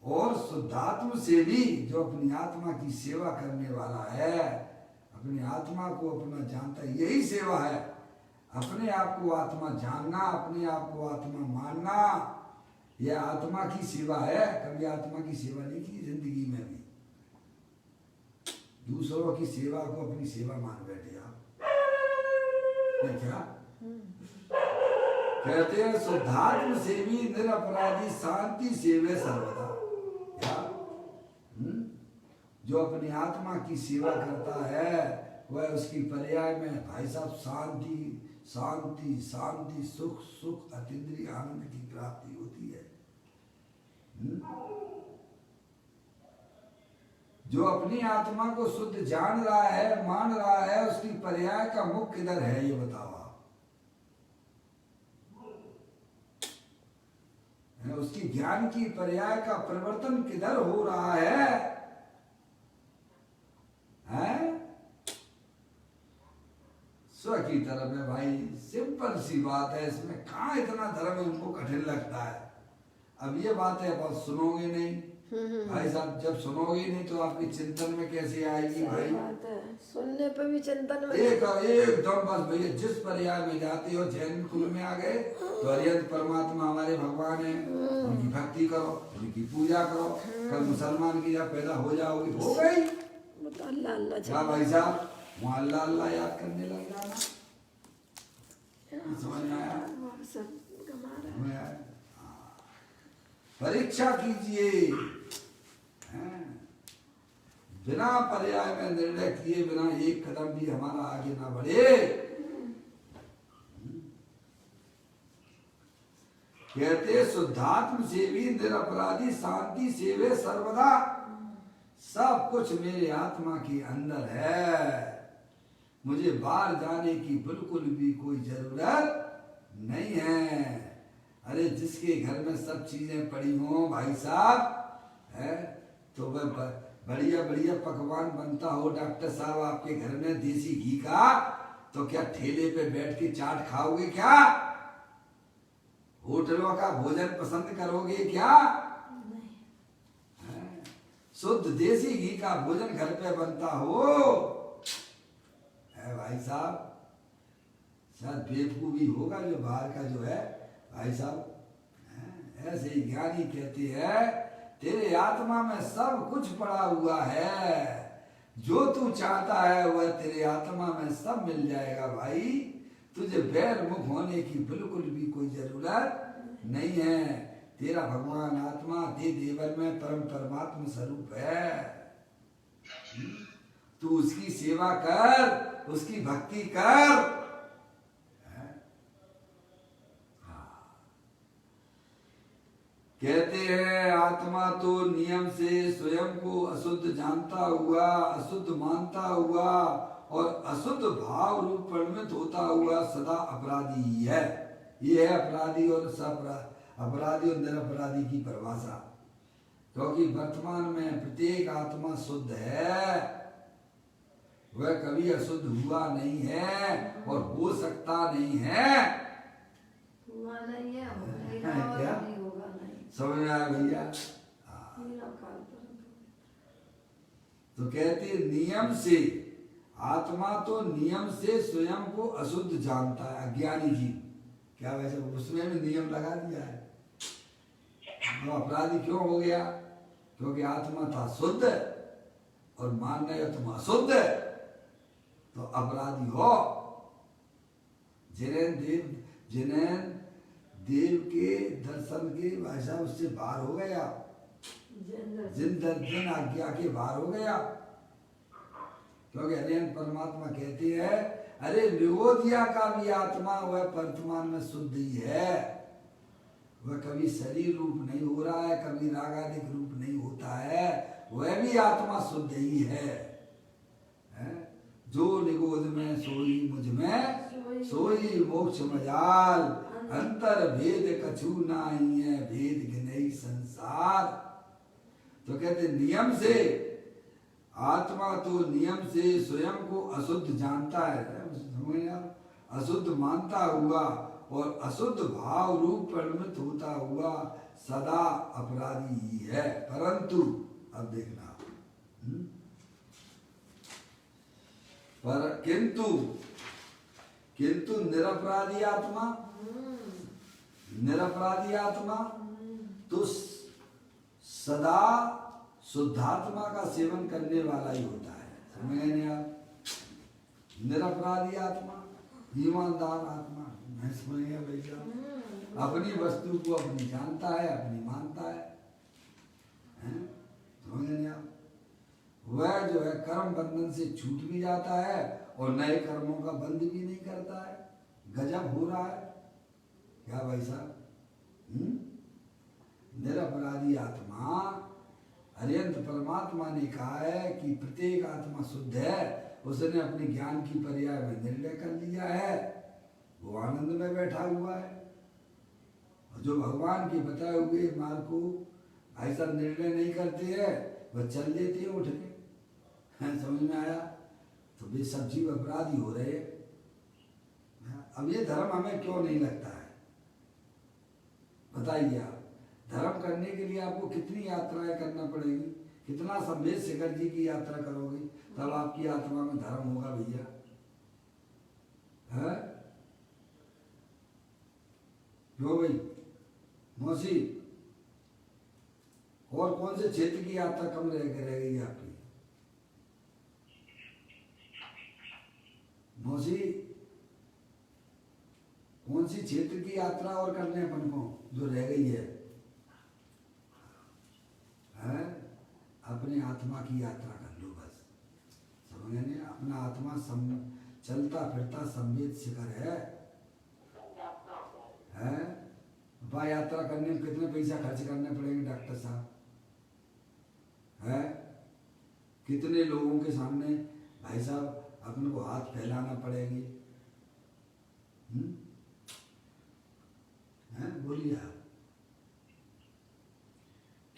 और शुद्धात्म से भी जो अपनी आत्मा की सेवा करने वाला है, अपनी आत्मा को अपना जानता है, यही सेवा है। अपने आप को आत्मा जानना, अपने आप को आत्मा मानना, यह आत्मा की सेवा है। कभी आत्मा की सेवा नहीं की जिंदगी में भी, दूसरों की सेवा को अपनी सेवा मान बैठे आप। क्या कहते हैं? शुद्धात्म सेवी निरपराधी शांति सेवे सर्वदा। क्या? जो अपनी आत्मा की सेवा करता है, वह उसकी पर्याय में भाई साहब शांति शांति शांति, सुख सुख, अतीन्द्रिय आनंद की प्राप्ति होती है। जो अपनी आत्मा को शुद्ध जान रहा है, मान रहा है, उसकी पर्याय का मुख किधर है ये बताओ आप? उसकी ज्ञान की पर्याय का परिवर्तन किधर हो रहा है? स्व की तरफ है भाई। सिंपल सी बात है, इसमें कहाँ इतना धर्म उनको कठिन लगता है। अब ये बात है, आप सुनोगे नहीं भाई साहब, जब सुनोगे नहीं तो आपकी चिंतन में कैसे आएगी भाई? बात है, सुनने पे भी चिंतन में एकदम बस भैया, जिस पर्याय में जाते हो, जैन कुल में आ गए तो अरिहंत परमात्मा हमारे भगवान है, उनकी भक्ति करो, उनकी पूजा करो। कल मुसलमान की जब पैदा हो जाओगे हो गई, वो तो अल्लाह अल्लाह क्या भाई साहब, वहाँ अल्लाह अल्लाह याद करने लग जाना। समझ में आया? सब कमा रहा है। समझ आया? परीक्षा कीजिए, बिना पर्याय में निर्णय किए बिना एक कदम भी हमारा आगे ना बढ़े। कहते शुद्धात्म सेवी निरपराधी शांति सेवे सर्वदा। सब कुछ मेरे आत्मा के अंदर है, मुझे बाहर जाने की बिल्कुल भी कोई जरूरत नहीं है। अरे जिसके घर में सब चीजें पड़ी हों भाई साहब, है तो वह बढ़िया बढ़िया पकवान बनता हो डॉक्टर साहब आपके घर में देसी घी का, तो क्या ठेले पे बैठ के चाट खाओगे क्या? होटलों का भोजन पसंद करोगे क्या? शुद्ध देसी घी का भोजन घर पे बनता हो, है भाई साहब। शायद बेवकूफी होगा जो बाहर का जो है भाई साहब। ऐसे ही ज्ञानी कहते हैं, तेरे आत्मा में सब कुछ पड़ा हुआ है, जो तू चाहता है वह तेरे आत्मा में सब मिल जाएगा भाई। तुझे बैर मुख होने की बिल्कुल भी कोई जरूरत नहीं है। तेरा भगवान आत्मा दे देवर में परम परमात्मा स्वरूप है। तू उसकी सेवा कर, उसकी भक्ति कर। कहते हैं आत्मा तो नियम से स्वयं को अशुद्ध जानता हुआ, अशुद्ध मानता हुआ और अशुद्ध भाव रूप परिणत होता हुआ सदा अपराधी ही है। ये है अपराधी और अपराधी और निरपराधी की परिभाषा। क्योंकि वर्तमान में प्रत्येक आत्मा शुद्ध है, वह कभी अशुद्ध हुआ नहीं है और हो सकता नहीं है। हुआ नहीं है, क्या समझ में आया भैया? तो कहते नियम से, आत्मा तो नियम से स्वयं को अशुद्ध जानता है, अज्ञानी जीव। क्या वैसे उसने भी नियम लगा दिया है, तो अपराधी क्यों हो गया? क्योंकि आत्मा था शुद्ध और मान रहे हो तुम अशुद्ध, तो अपराधी हो। जिन्हें देव के दर्शन के भाषा उससे बाहर हो गया, जिन आज्ञा के बाहर हो गया। क्योंकि अरिहंत परमात्मा कहते हैं, अरे निगोदिया का भी आत्मा वह वर्तमान में शुद्ध ही है, वह कभी शरीर रूप नहीं हो रहा है, कभी रागादिक रूप नहीं होता है, वह भी आत्मा शुद्ध ही है। जो निगोद में सोई मुझ में सोई मोक्ष मजाल, अंतर भेद कछु नाही है, भेद गिनई संसार। तो कहते नियम से, आत्मा तो नियम से स्वयं को अशुद्ध जानता है, अशुद्ध मानता हुआ और अशुद्ध भाव रूप परिणत होता हुआ सदा अपराधी ही है। परंतु अब देखना, पर किंतु निरपराधी आत्मा, निरपराधी आत्मा तो सदा शुद्धात्मा का सेवन करने वाला ही होता है। समझ गए नहीं आप? निरपराधी आत्मा, ईमानदार आत्मा, नहीं समझ गए भैया? अपनी वस्तु को अपनी जानता है, अपनी मानता है। समझ गए नहीं आप? वह जो है कर्म बंधन से छूट भी जाता है और नए कर्मों का बंध भी नहीं करता है। गजब हो रहा है क्या भाई साहब? निरपराधी आत्मा, अरिहंत परमात्मा ने कहा है कि प्रत्येक आत्मा शुद्ध है, उसने अपने ज्ञान की पर्याय में निर्णय कर लिया है, वो आनंद में बैठा हुआ है। जो भगवान के बताए हुए मार्ग को ऐसा निर्णय नहीं करते हैं, वह चल देते हैं उठ के। समझ में आया? तो वे सब जीव अपराधी हो रहे हैं। अब ये धर्म हमें क्यों नहीं लगता है बताइए आप? धर्म करने के लिए आपको कितनी यात्राएं करना पड़ेगी, कितना संवेद शिखर जी की यात्रा करोगे तब आपकी आत्मा में धर्म होगा भैया। है क्यों भाई मौसी? और कौन से क्षेत्र की यात्रा कम रह गई आपकी मौसी? कौन सी क्षेत्र की यात्रा और करने अपन को जो रह गई है? अपने आत्मा की यात्रा कर लो बस। समझ गए? अपना आत्मा चलता फिरता संवेद शिखर है। वह यात्रा करने में कितने पैसा खर्च करने पड़ेंगे डॉक्टर साहब? है कितने लोगों के सामने भाई साहब अपने को हाथ फैलाना पड़ेगी? बोलिए आप।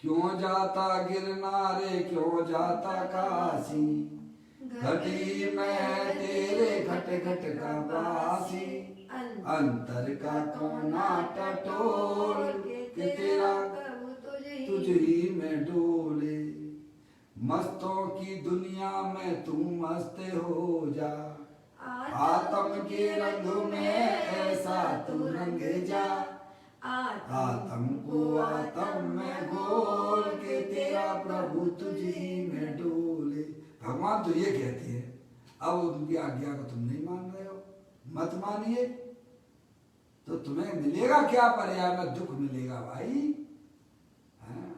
क्यों जाता गिरनारे क्यों जाता काशी, घटी में तेरे घट घट का बासी, अंतर का कोना टटोल के तेरा तुझ ही में डोले, मस्तों की दुनिया में तू मस्त हो जा, आत्म के रंग में ऐसा तू रंग जा, आत्म को आत्म में घोल के तेरा प्रभु तुझी में डोले। भगवान तो ये कहते हैं। अब उनकी आज्ञा को तुम नहीं मान रहे हो, मत मानिए तो तुम्हें मिलेगा क्या? पर्याय में दुख मिलेगा भाई।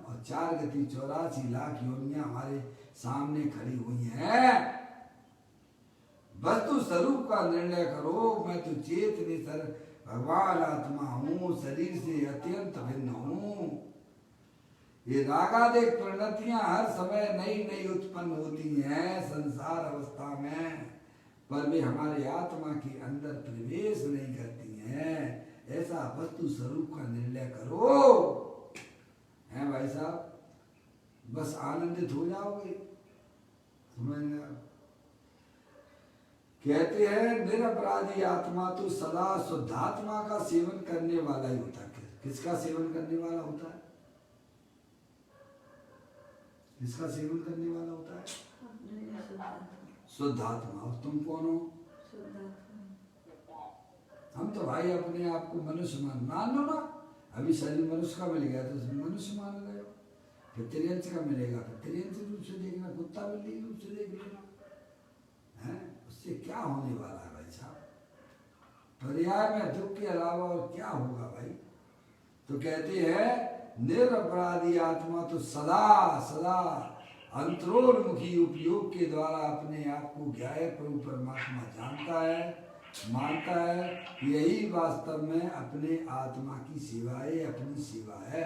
और 4 गति 84 लाख योनियां हमारे सामने खड़ी हुई हैं। वस्तु स्वरूप का निर्णय करो। मैं तो चेतनी सर भगवान आत्मा हूँ, शरीर से अत्यंत भिन्न हूँ। ये रागादेश परिणतियां हर समय नई नई उत्पन्न होती हैं संसार अवस्था में, पर वे हमारे आत्मा के अंदर प्रवेश नहीं करती हैं। ऐसा वस्तु स्वरूप का निर्णय करो। हैं भाई साहब? बस आनंदित हो जाओगे। समझ गए? कहते हैं निरपराधी आत्मा तो सदा शुद्धात्मा का सेवन करने वाला ही होता है। किसका सेवन करने वाला होता है? किसका सेवन करने वाला होता है? शुद्धात्मा। और तुम कौन हो? हम तो भाई अपने आप को मनुष्य मान लो ना। अभी शरीर मनुष्य का मिल गया तो मनुष्य मान रहे हो, फिर त्रियंश का मिलेगा फिर त्रियंश रूप से देखना, कुत्ता बिल्ली रूप से देख लेना। है उससे क्या होने वाला है भाई साहब? पर्याय में दुख के अलावा और क्या होगा भाई? तो कहते हैं निरपराधी आत्मा तो सदा सदा अंतरोन्मुखी उपयोग के द्वारा अपने आप को ज्ञाय प्रभु परमात्मा जानता है, मानता है। यही वास्तव में अपने आत्मा की सेवा है, अपनी सेवा है।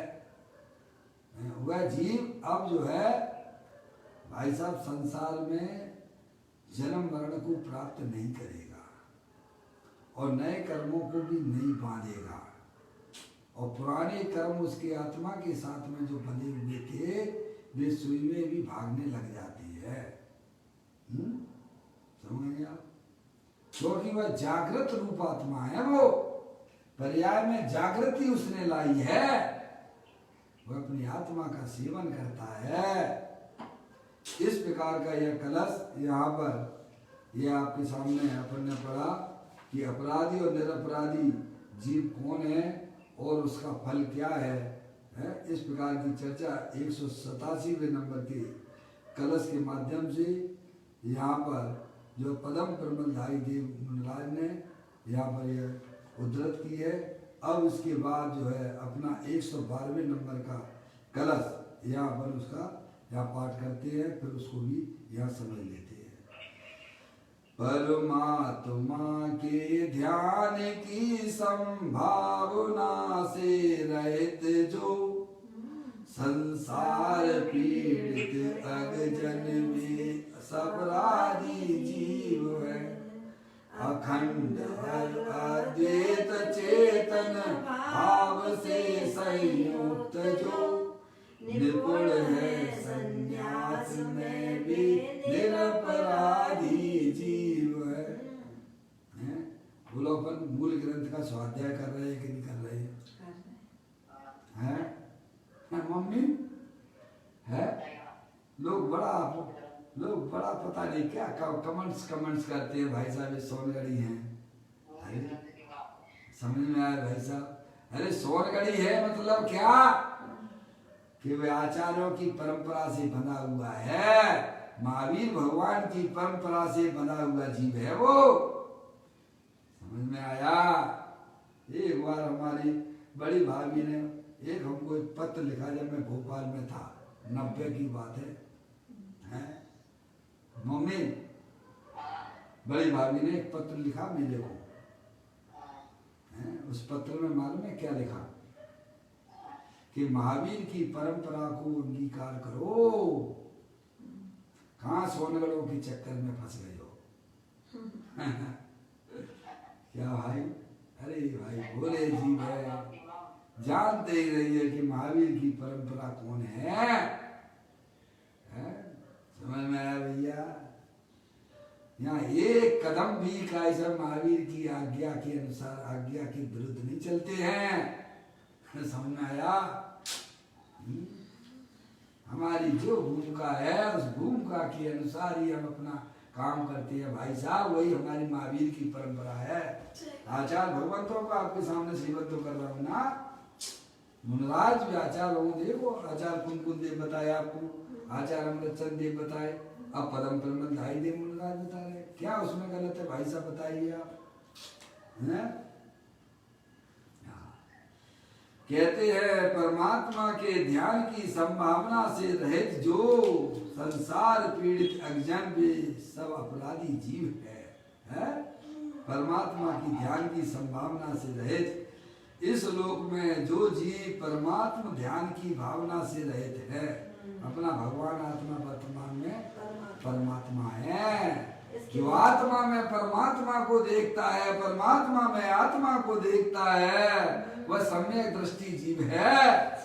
वह जीव अब जो है भाई साहब संसार में जन्म मरण को प्राप्त नहीं करेगा और नए कर्मों को भी नहीं बांधेगा, और पुराने कर्म उसके आत्मा के साथ में जो बने हुए थे वे सुई में भी भागने लग जाती है। समझेंगे आप? क्योंकि वह जागृत रूप आत्मा है। वो पर्याय में जागृति उसने लाई है। वह अपनी आत्मा का सेवन करता है। इस प्रकार का यह कलश यहाँ पर यह आपके सामने अपन ने पढ़ा कि अपराधी और निरपराधी जीव कौन है और उसका फल क्या है। इस प्रकार की चर्चा 187वें नंबर के कलश के माध्यम से यहाँ पर जो पदम प्रबलधारी देव मुनिराज ने यहाँ पर यह उद्धृत की है। अब इसके बाद जो है अपना 112वें नंबर का कलश यहाँ पर उसका यहाँ पाठ करते हैं, फिर उसको भी यहाँ समझ लेते हैं। परमात्मा के ध्यान की संभावना से रहित जो संसार पीड़ित अगजन में अपराधी जीव है, अखंड अद्वैत चेतन भाव से संयुक्त जो निपुण है संन्यास में भी निरपराधी जीव है। हैं? बोलो अपन मूल ग्रंथ का स्वाध्याय कर रहे हैं कि नहीं कर रहे हैं? हैं मम्मी? है लोग बड़ा पता नहीं क्या कमेंट्स करते हैं भाई साहब ये सोनगढ़ी हैं। अरे समझ में आया भाई साहब? अरे सोनगढ़ी है मतलब क्या कि वे आचार्यों की परंपरा से बना हुआ है, महावीर भगवान की परंपरा से बना हुआ जीव है वो। समझ में आया? एक बार हमारी बड़ी भाभी ने एक हमको एक पत्र लिखा जब मैं भोपाल में था, 90 की बात है? मम्मी बड़ी भाभी ने एक पत्र लिखा मेरे को है? उस पत्र में मालूम है क्या लिखा कि महावीर की परंपरा को अंगीकार करो, कहाँ सोनगढ़ों के चक्कर में फंस गए हो। क्या भाई? अरे भाई भोले जीव है, जानते ही रही है कि महावीर की परंपरा कौन है? समझ में आया भैया? यहाँ एक कदम भी कायसा महावीर की आज्ञा के अनुसार आज्ञा के विरुद्ध नहीं चलते हैं। समझ में आया? हमारी जो भूमिका है उस भूमिका के अनुसार ही हम अपना काम करते हैं भाई साहब। वही हमारी महावीर की परंपरा है। आचार्य भगवंतों को आपके सामने सेवन तो कर रहा हूँ ना, मुनराज भी आचार्य लोगों देखो, आचार्य कुमकुम देव बताए आपको, आचार्य अमृतचंद देव बताए, अब पदम परमधाई देव मुनराज बता रहे। क्या उसमें गलत है भाई साहब? बताइए आप। है? कहते हैं परमात्मा के ध्यान की संभावना से रहित जो संसार पीड़ित अज्ञान भी सब अपराधी जीव है? परमात्मा की ध्यान की संभावना से रहित इस लोक में जो जीव परमात्मा ध्यान की भावना से रहित है, अपना भगवान आत्मा वर्तमान में परमात्मा है। जो आत्मा में परमात्मा को देखता है, परमात्मा में आत्मा को देखता है, वह सम्यक दृष्टि जीव है।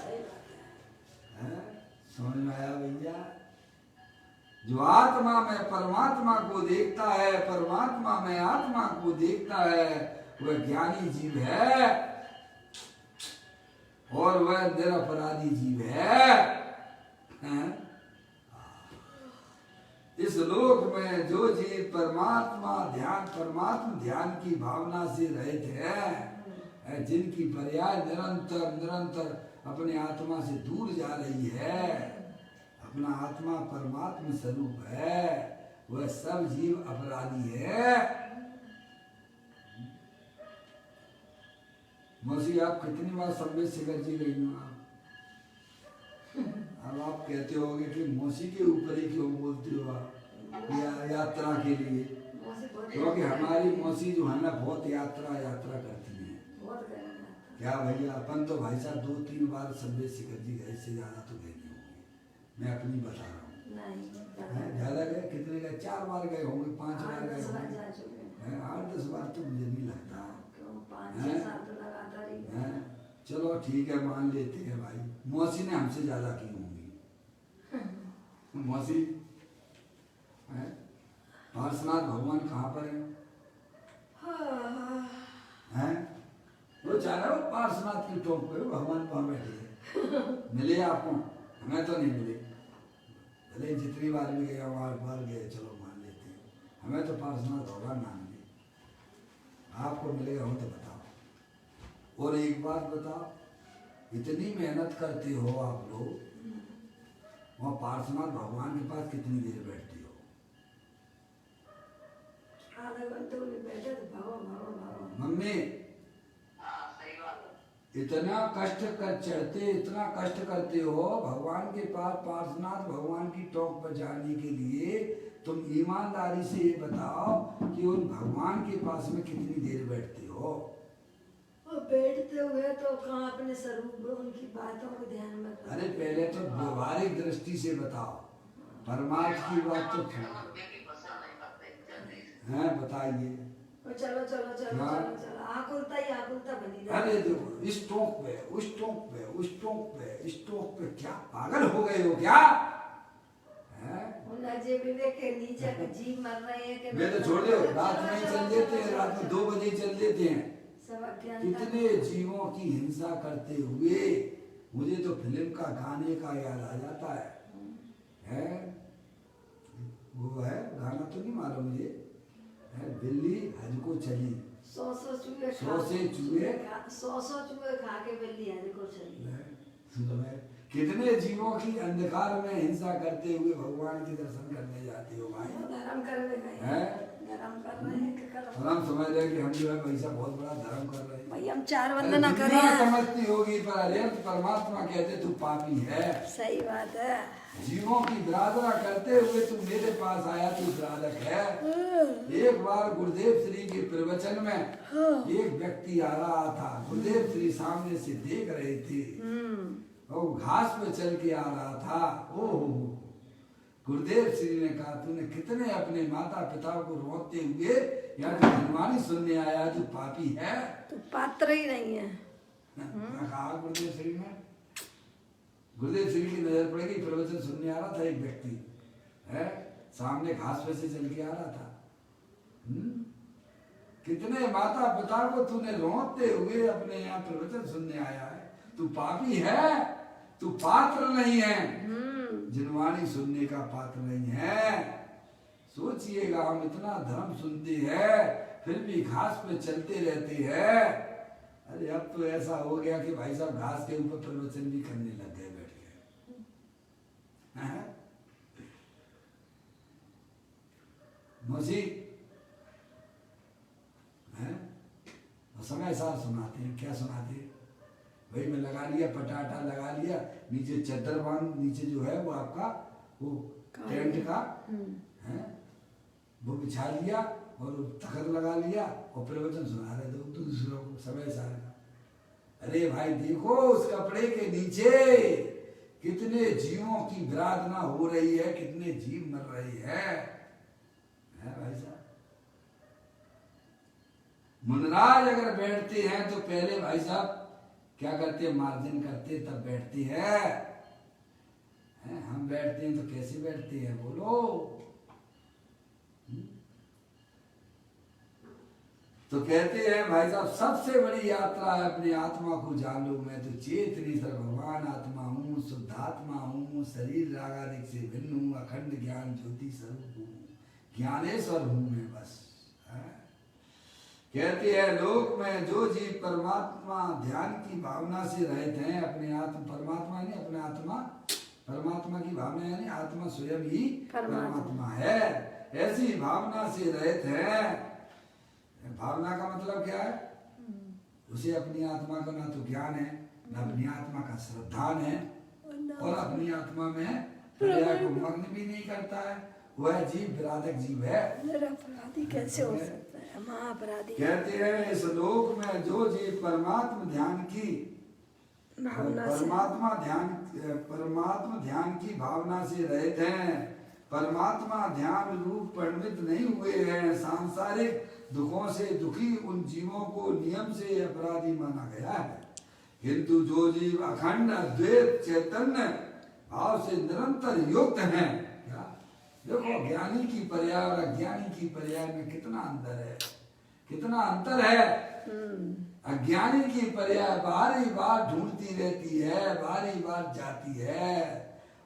समझ में आया भैया? जो आत्मा में परमात्मा को देखता है, परमात्मा में आत्मा को देखता है, वह ज्ञानी जीव है और वह निरपराधी जीव है। इस लोक में जो जीव परमात्मा ध्यान की भावना से रहित है, जिनकी पर्याय निरंतर अपने आत्मा से दूर जा रही है, अपना आत्मा परमात्मा स्वरूप है, वह सब जीव अपराधी है। मौसी आप कितनी बार संवेद शिखर जी गई हो? अब आप कहते होगे कि मौसी के ऊपर ही क्यों बोलते हो आप यात्रा के लिए? क्योंकि हमारी मौसी जो है ना बहुत यात्रा करती है। क्या भैया अपन तो भाई साहब 2-3 बार संवेद शिखर जी गए, इससे ज्यादा तो गए नहीं होंगे। मैं अपनी बता रहा हूँ। ज्यादा गए? कितने गए? 4 बार गए होंगे, 5 बार गए होंगे, 8-10 बार तो मुझे नहीं लगता। चलो ठीक है, मान लेते हैं भाई, मौसी ने हमसे ज्यादा की होंगी। मौसी पार्श्वनाथ भगवान कहाँ पर हैं? वो चाह रहा हो पार्श्वनाथ की टोप पे भगवान वहां बैठे हैं। मिले आपको? हमें तो नहीं मिले। भले जितनी बार भी गए बार गए, चलो मान लेते हैं, हमें तो पार्श्वनाथ भगवान ना मिले। आपको मिलेगा हो तो बताओ। और एक बात बताओ, इतनी मेहनत करते हो आप लोग, वहाँ पार्श्वनाथ भगवान के पास कितनी देर बैठते हो? आधा घंटे बैठे तो भागो। मम्मी इतना कष्ट कर चढ़ते, इतना कष्ट करते हो भगवान के पास, पार्श्वनाथ भगवान की टॉप पर जाने के लिए, तुम ईमानदारी से ये बताओ कि उन भगवान के पास में कितनी देर बैठते हो? बैठते हुए तो कहाँ अपने स्वरूप उनकी बातों को ध्यान में। अरे पहले तो व्यवहारिक दृष्टि से बताओ, परमार्थ की बात तो है, बताइए। चलो चलो चलो हाँ। चलो चलो आकुलता बनी अरे देखो इस टोक पे उस टोक पे उस टोक पे इस टोक पे, क्या पागल हो गए हो क्या? जे विवेक के नीचे के जीव मर रहे हैं कि मैं तो छोड़ दो, रात में ही चल देते हैं, रात में 2 बजे चल देते हैं। सब अज्ञानता कितने जीवों की हिंसा करते हुए, मुझे तो फिल्म का गाने का याद आ जाता है? वो है गाना तो नहीं मालूम मुझे, है बिल्ली हज को चली, 100 चूहे 100 से चूहे 100 चूहे खा के बिल्ली हज को चली। सुनो मैं, कितने जीवों की अंधकार में हिंसा करते हुए भगवान के दर्शन करने जाते हो भाई? धर्म करने गए हैं? धर्म कर रहे हैं कि कर और हम समझ रहे हैं कि हम जो है पैसा बहुत बड़ा धर्म कर रहे हैं। भाई हम 4 अरे वंदना करें। दुनिया समझती होगी, पर अरे परमात्मा कहते तू पापी है। सही बात है। जीवों की बरादरा करते हुए तू मेरे पास आया, तू बरादक है। एक बार गुरुदेव श्री के प्रवचन में एक व्यक्ति आ रहा था, गुरुदेव श्री सामने से देख रहे थे और घास पे चल के आ रहा था। ओहो, गुरुदेव श्री ने कहा तूने कितने अपने माता पिता को रोते हुए यहाँ तो धनवानी सुनने आया, तू पापी है, तू पात्र ही नहीं है। कहा गुरुदेव श्री ने। गुरुदेव श्री की नजर पड़ेगी, प्रवचन सुनने आ रहा था एक व्यक्ति है, सामने घास पे से चल के आ रहा था। कितने माता पिता को तूने रोते हुए अपने यहाँ प्रवचन सुनने आया है, तू पापी है, तू पात्र नहीं है, जिनवाणी सुनने का पात्र नहीं है। सोचिएगा, हम इतना धर्म सुनते हैं फिर भी घास पे चलते रहते हैं। अरे अब तो ऐसा हो गया कि भाई साहब घास के ऊपर प्रवचन भी करने लग गए बैठ के। मौसी समय सार सुनाते हैं, क्या सुनाते हैं भाई? मैं लगा लिया पटाटा, लगा लिया नीचे चद्दर बांध, नीचे जो है वो आपका वो टेंट का है वो बिछा लिया और तखत लगा लिया और प्रवचन सुना रहे दो दूसरों को समय सार का। अरे भाई देखो उस कपड़े के नीचे कितने जीवों की विराधना हो रही है, कितने जीव मर रहे हैं भाई साहब। मुनराज अगर बैठते हैं तो पहले भाई साहब क्या करते हैं, मार्जिन करते तब बैठते हैं। हम बैठते हैं तो कैसे बैठते हैं बोलो? तो कहते हैं भाई साहब सबसे बड़ी यात्रा है अपनी आत्मा को जान लो। मैं तो चेतनी सर भगवान आत्मा हूँ, शुद्धात्मा हूँ, शरीर रागादिक से भिन्न हूँ, अखंड ज्ञान ज्योति स्वरूप हूँ, ज्ञानेश्वर हूँ मैं बस। कहते हैं लोक में जो जीव परमात्मा ध्यान की भावना से रहते हैं, अपने आत्मा परमात्मा नहीं अपने आत्मा परमात्मा की भावना यानी आत्मा स्वयं ही परमात्मा है, ऐसी भावना से रहते हैं। भावना का मतलब क्या है? उसे अपनी आत्मा का ना तो ज्ञान है, ना अपनी आत्मा का श्रद्धान है और अपनी आत्मा में प्रलय को मग्न भी नहीं करता है। वह जीव विराधक जीव है। अपराधी कैसे हो सकता है? महाअपराधी। कहते हैं इस लोक में जो जीव परमात्मा ध्यान की परमात्मा ध्यान की भावना से रहते हैं, परमात्मा ध्यान रूप परिणित नहीं हुए हैं, सांसारिक दुखों से दुखी उन जीवों को नियम से अपराधी माना गया है। किंतु जो जीव अखंड अद्वैत चैतन्य भाव से निरंतर युक्त हैं, देखो ज्ञानी की पर्याय और अज्ञानी की पर्याय में कितना अंतर है, कितना अंतर है। अज्ञानी की पर्याय बारी बार ढूंढती रहती है, बारी बार जाती है,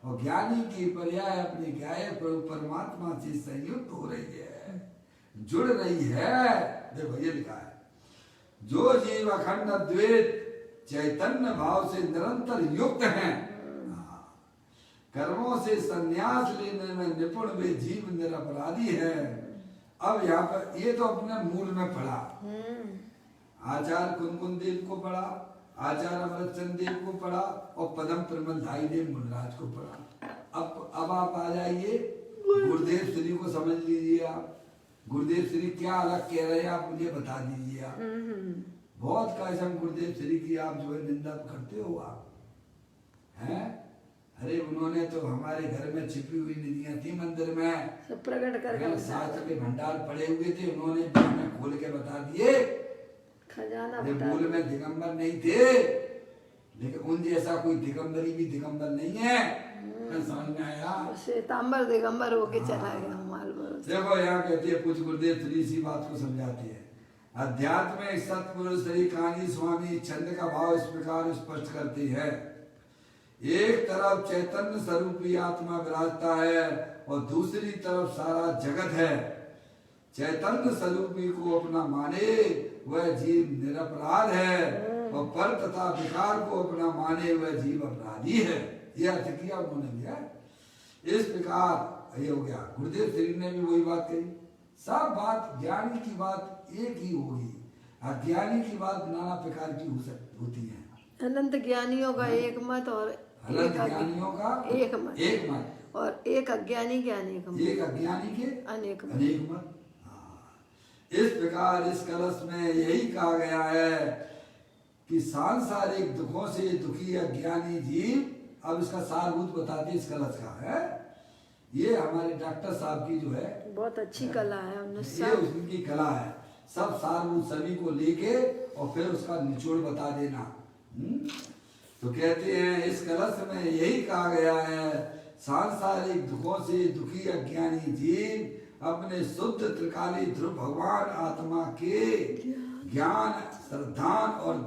और ज्ञानी की पर्याय अपने गायक परमात्मा से संयुक्त हो रही है, जुड़ रही है। देखो ये लिखा है, जो जीव अखंड अद्वैत चैतन्य भाव से निरंतर युक्त हैं, कर्मों से संन्यास लेने में निपुण वे जीव निरपराधी है। अब यहाँ पर ये तो अपने मूल में पढ़ा, आचार्य कुनकुन देव को पढ़ा, आचार्य अमृतचंद देव को पढ़ा और पदम प्रमलधाई देव मुनराज को पढ़ा। अब आप आ जाइए गुरुदेव श्री को समझ लीजिए। आप गुरुदेव श्री क्या अलग कह रहे हैं आप मुझे बता दीजिए। आप बहुत कसम गुरुदेव श्री की आप जो है निंदा करते हो आप हैं। अरे उन्होंने तो हमारे घर में छिपी हुई निधियां थी मंदिर में, सब प्रकट करके शास्त्र के भंडार पड़े हुए थे, उन्होंने भी हमें खोल के बता दिए। खजाना ये बता मूल में दिगंबर नहीं थे, लेकिन उन जैसा कोई दिगंबरी भी दिगंबर नहीं है। समझ में आया? श्वेतांबर दिगंबर होके चला गया माल भरोसे। देखो यहाँ कहते हैं पूज्य गुरुदेव थोड़ी सी बात को समझाते हैं। अध्यात्म में सतपुरुष श्री कानी स्वामी छंद का भाव इस प्रकार स्पष्ट करते हैं। एक तरफ चैतन्य स्वरूपी आत्मा विराजता है और दूसरी तरफ सारा जगत है। चैतन्य स्वरूपी को अपना माने वह जीव निरपराध है और पर तथा विकार को अपना माने वह जीव अपराधी है। यह अर्थ किया उन्होंने दिया। इस प्रकार ये हो गया। गुरुदेव श्री ने भी वही बात कही। सब बात ज्ञानी की बात एक ही होगी, अज्ञानी की बात नाना प्रकार की होती है। अनंत ज्ञानियों का एक मत और अनंत ज्ञानियों का एक मत, एक मत और एक अज्ञानी के अनेक मत, एक अज्ञानी के अनेक मत। अनेक मत। इस प्रकार इस कलश में यही कहा गया है कि सांसारिक दुखों से दुखी अज्ञानी जीव, अब इसका सारभूत बताते इस कलश का है। ये हमारे डॉक्टर साहब की जो है बहुत अच्छी कला है, उन्होंने ये उनकी कला है। सब सारभूत सभी को लेके और फिर उसका निचोड़ बता देना। तो कहते हैं इस कलश में यही कहा गया है, सांसारिक दुखों से दुखी अज्ञानी जीव अपने शुद्ध त्रिकाली ध्रुव भगवान आत्मा के ज्ञान, श्रद्धान और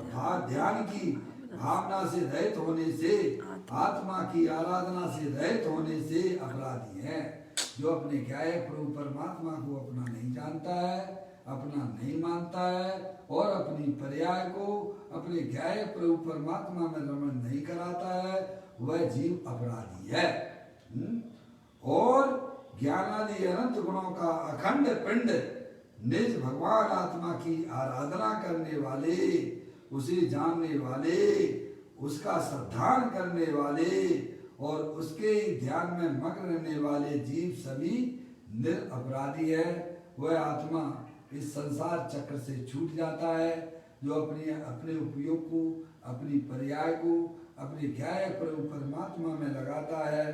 ध्यान की भावना से रहित होने से, आत्मा की आराधना से रहित होने से अपराधी है। जो अपने गायक प्रभु परमात्मा को अपना नहीं जानता है, अपना नहीं मानता है और अपनी पर्याय को अपने गायक प्रभु परमात्मा में रमण नहीं कराता है, वह जीव अपराधी है। और ज्ञानादि अनंत गुणों का अखंड पिंड निज भगवान आत्मा की आराधना करने वाले, उसे जानने वाले, उसका श्रद्धान करने वाले और उसके ध्यान में मग्न रहने वाले जीव सभी निरपराधी है। वह आत्मा इस संसार चक्र से छूट जाता है, जो अपने उपयोग को, अपनी पर्याय को अपने गायक प्रभु परमात्मा में लगाता है।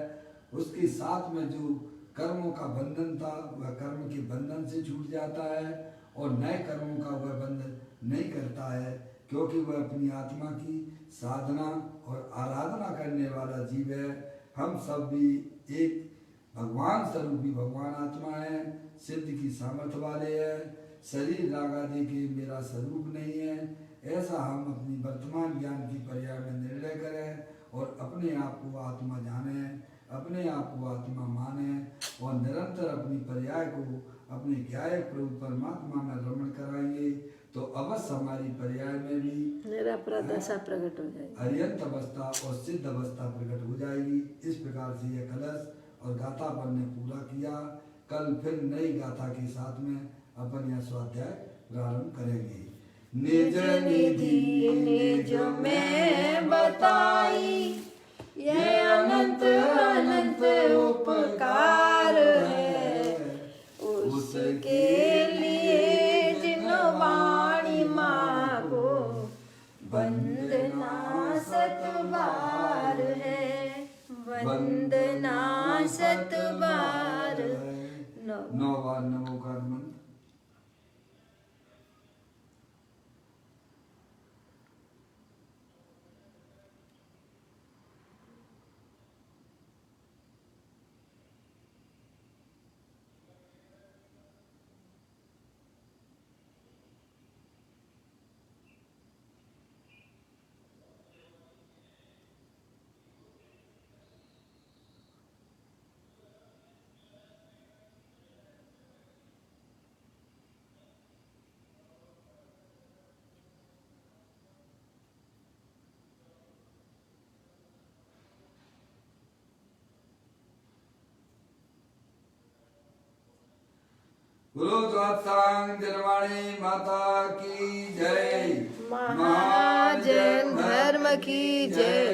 उसके साथ में जो कर्मों का बंधन था वह कर्म के बंधन से छूट जाता है और नए कर्मों का वह बंधन नहीं करता है, क्योंकि वह अपनी आत्मा की साधना और आराधना करने वाला जीव है। हम सब भी एक भगवान स्वरूपी भगवान आत्मा है, सिद्ध की सामर्थ्य वाले हैं। शरीर राग आदि के मेरा स्वरूप नहीं है, ऐसा हम अपनी वर्तमान ज्ञान की पर्याय में निर्णय करें और अपने आप को आत्मा जाने, अपने आप को आत्मा माने और निरंतर अपनी पर्याय को अपने गायक प्रभु परमात्मा में रमण कराएंगे तो अवश्य हमारी पर्याय में भी निरपराध प्रकट हो जाएगी, अर्यंत अवस्था और सिद्ध अवस्था प्रकट हो जाएगी। इस प्रकार से यह कलश और गाथापन ने पूरा किया। कल फिर नई गाथा के साथ में अपन यह स्वाध्याय प्रारंभ करेंगे। निज निधि निज में बताई, यह अनंत अनंत उपकार है, उसके लिए जिन वाणी माँ को वंदना सतबार है, वंदना सतबार। 9 बार नमोकार मंत्र। गुरु द्वादशांग जनवाणी माता की जय, महाजन धर्म की जय।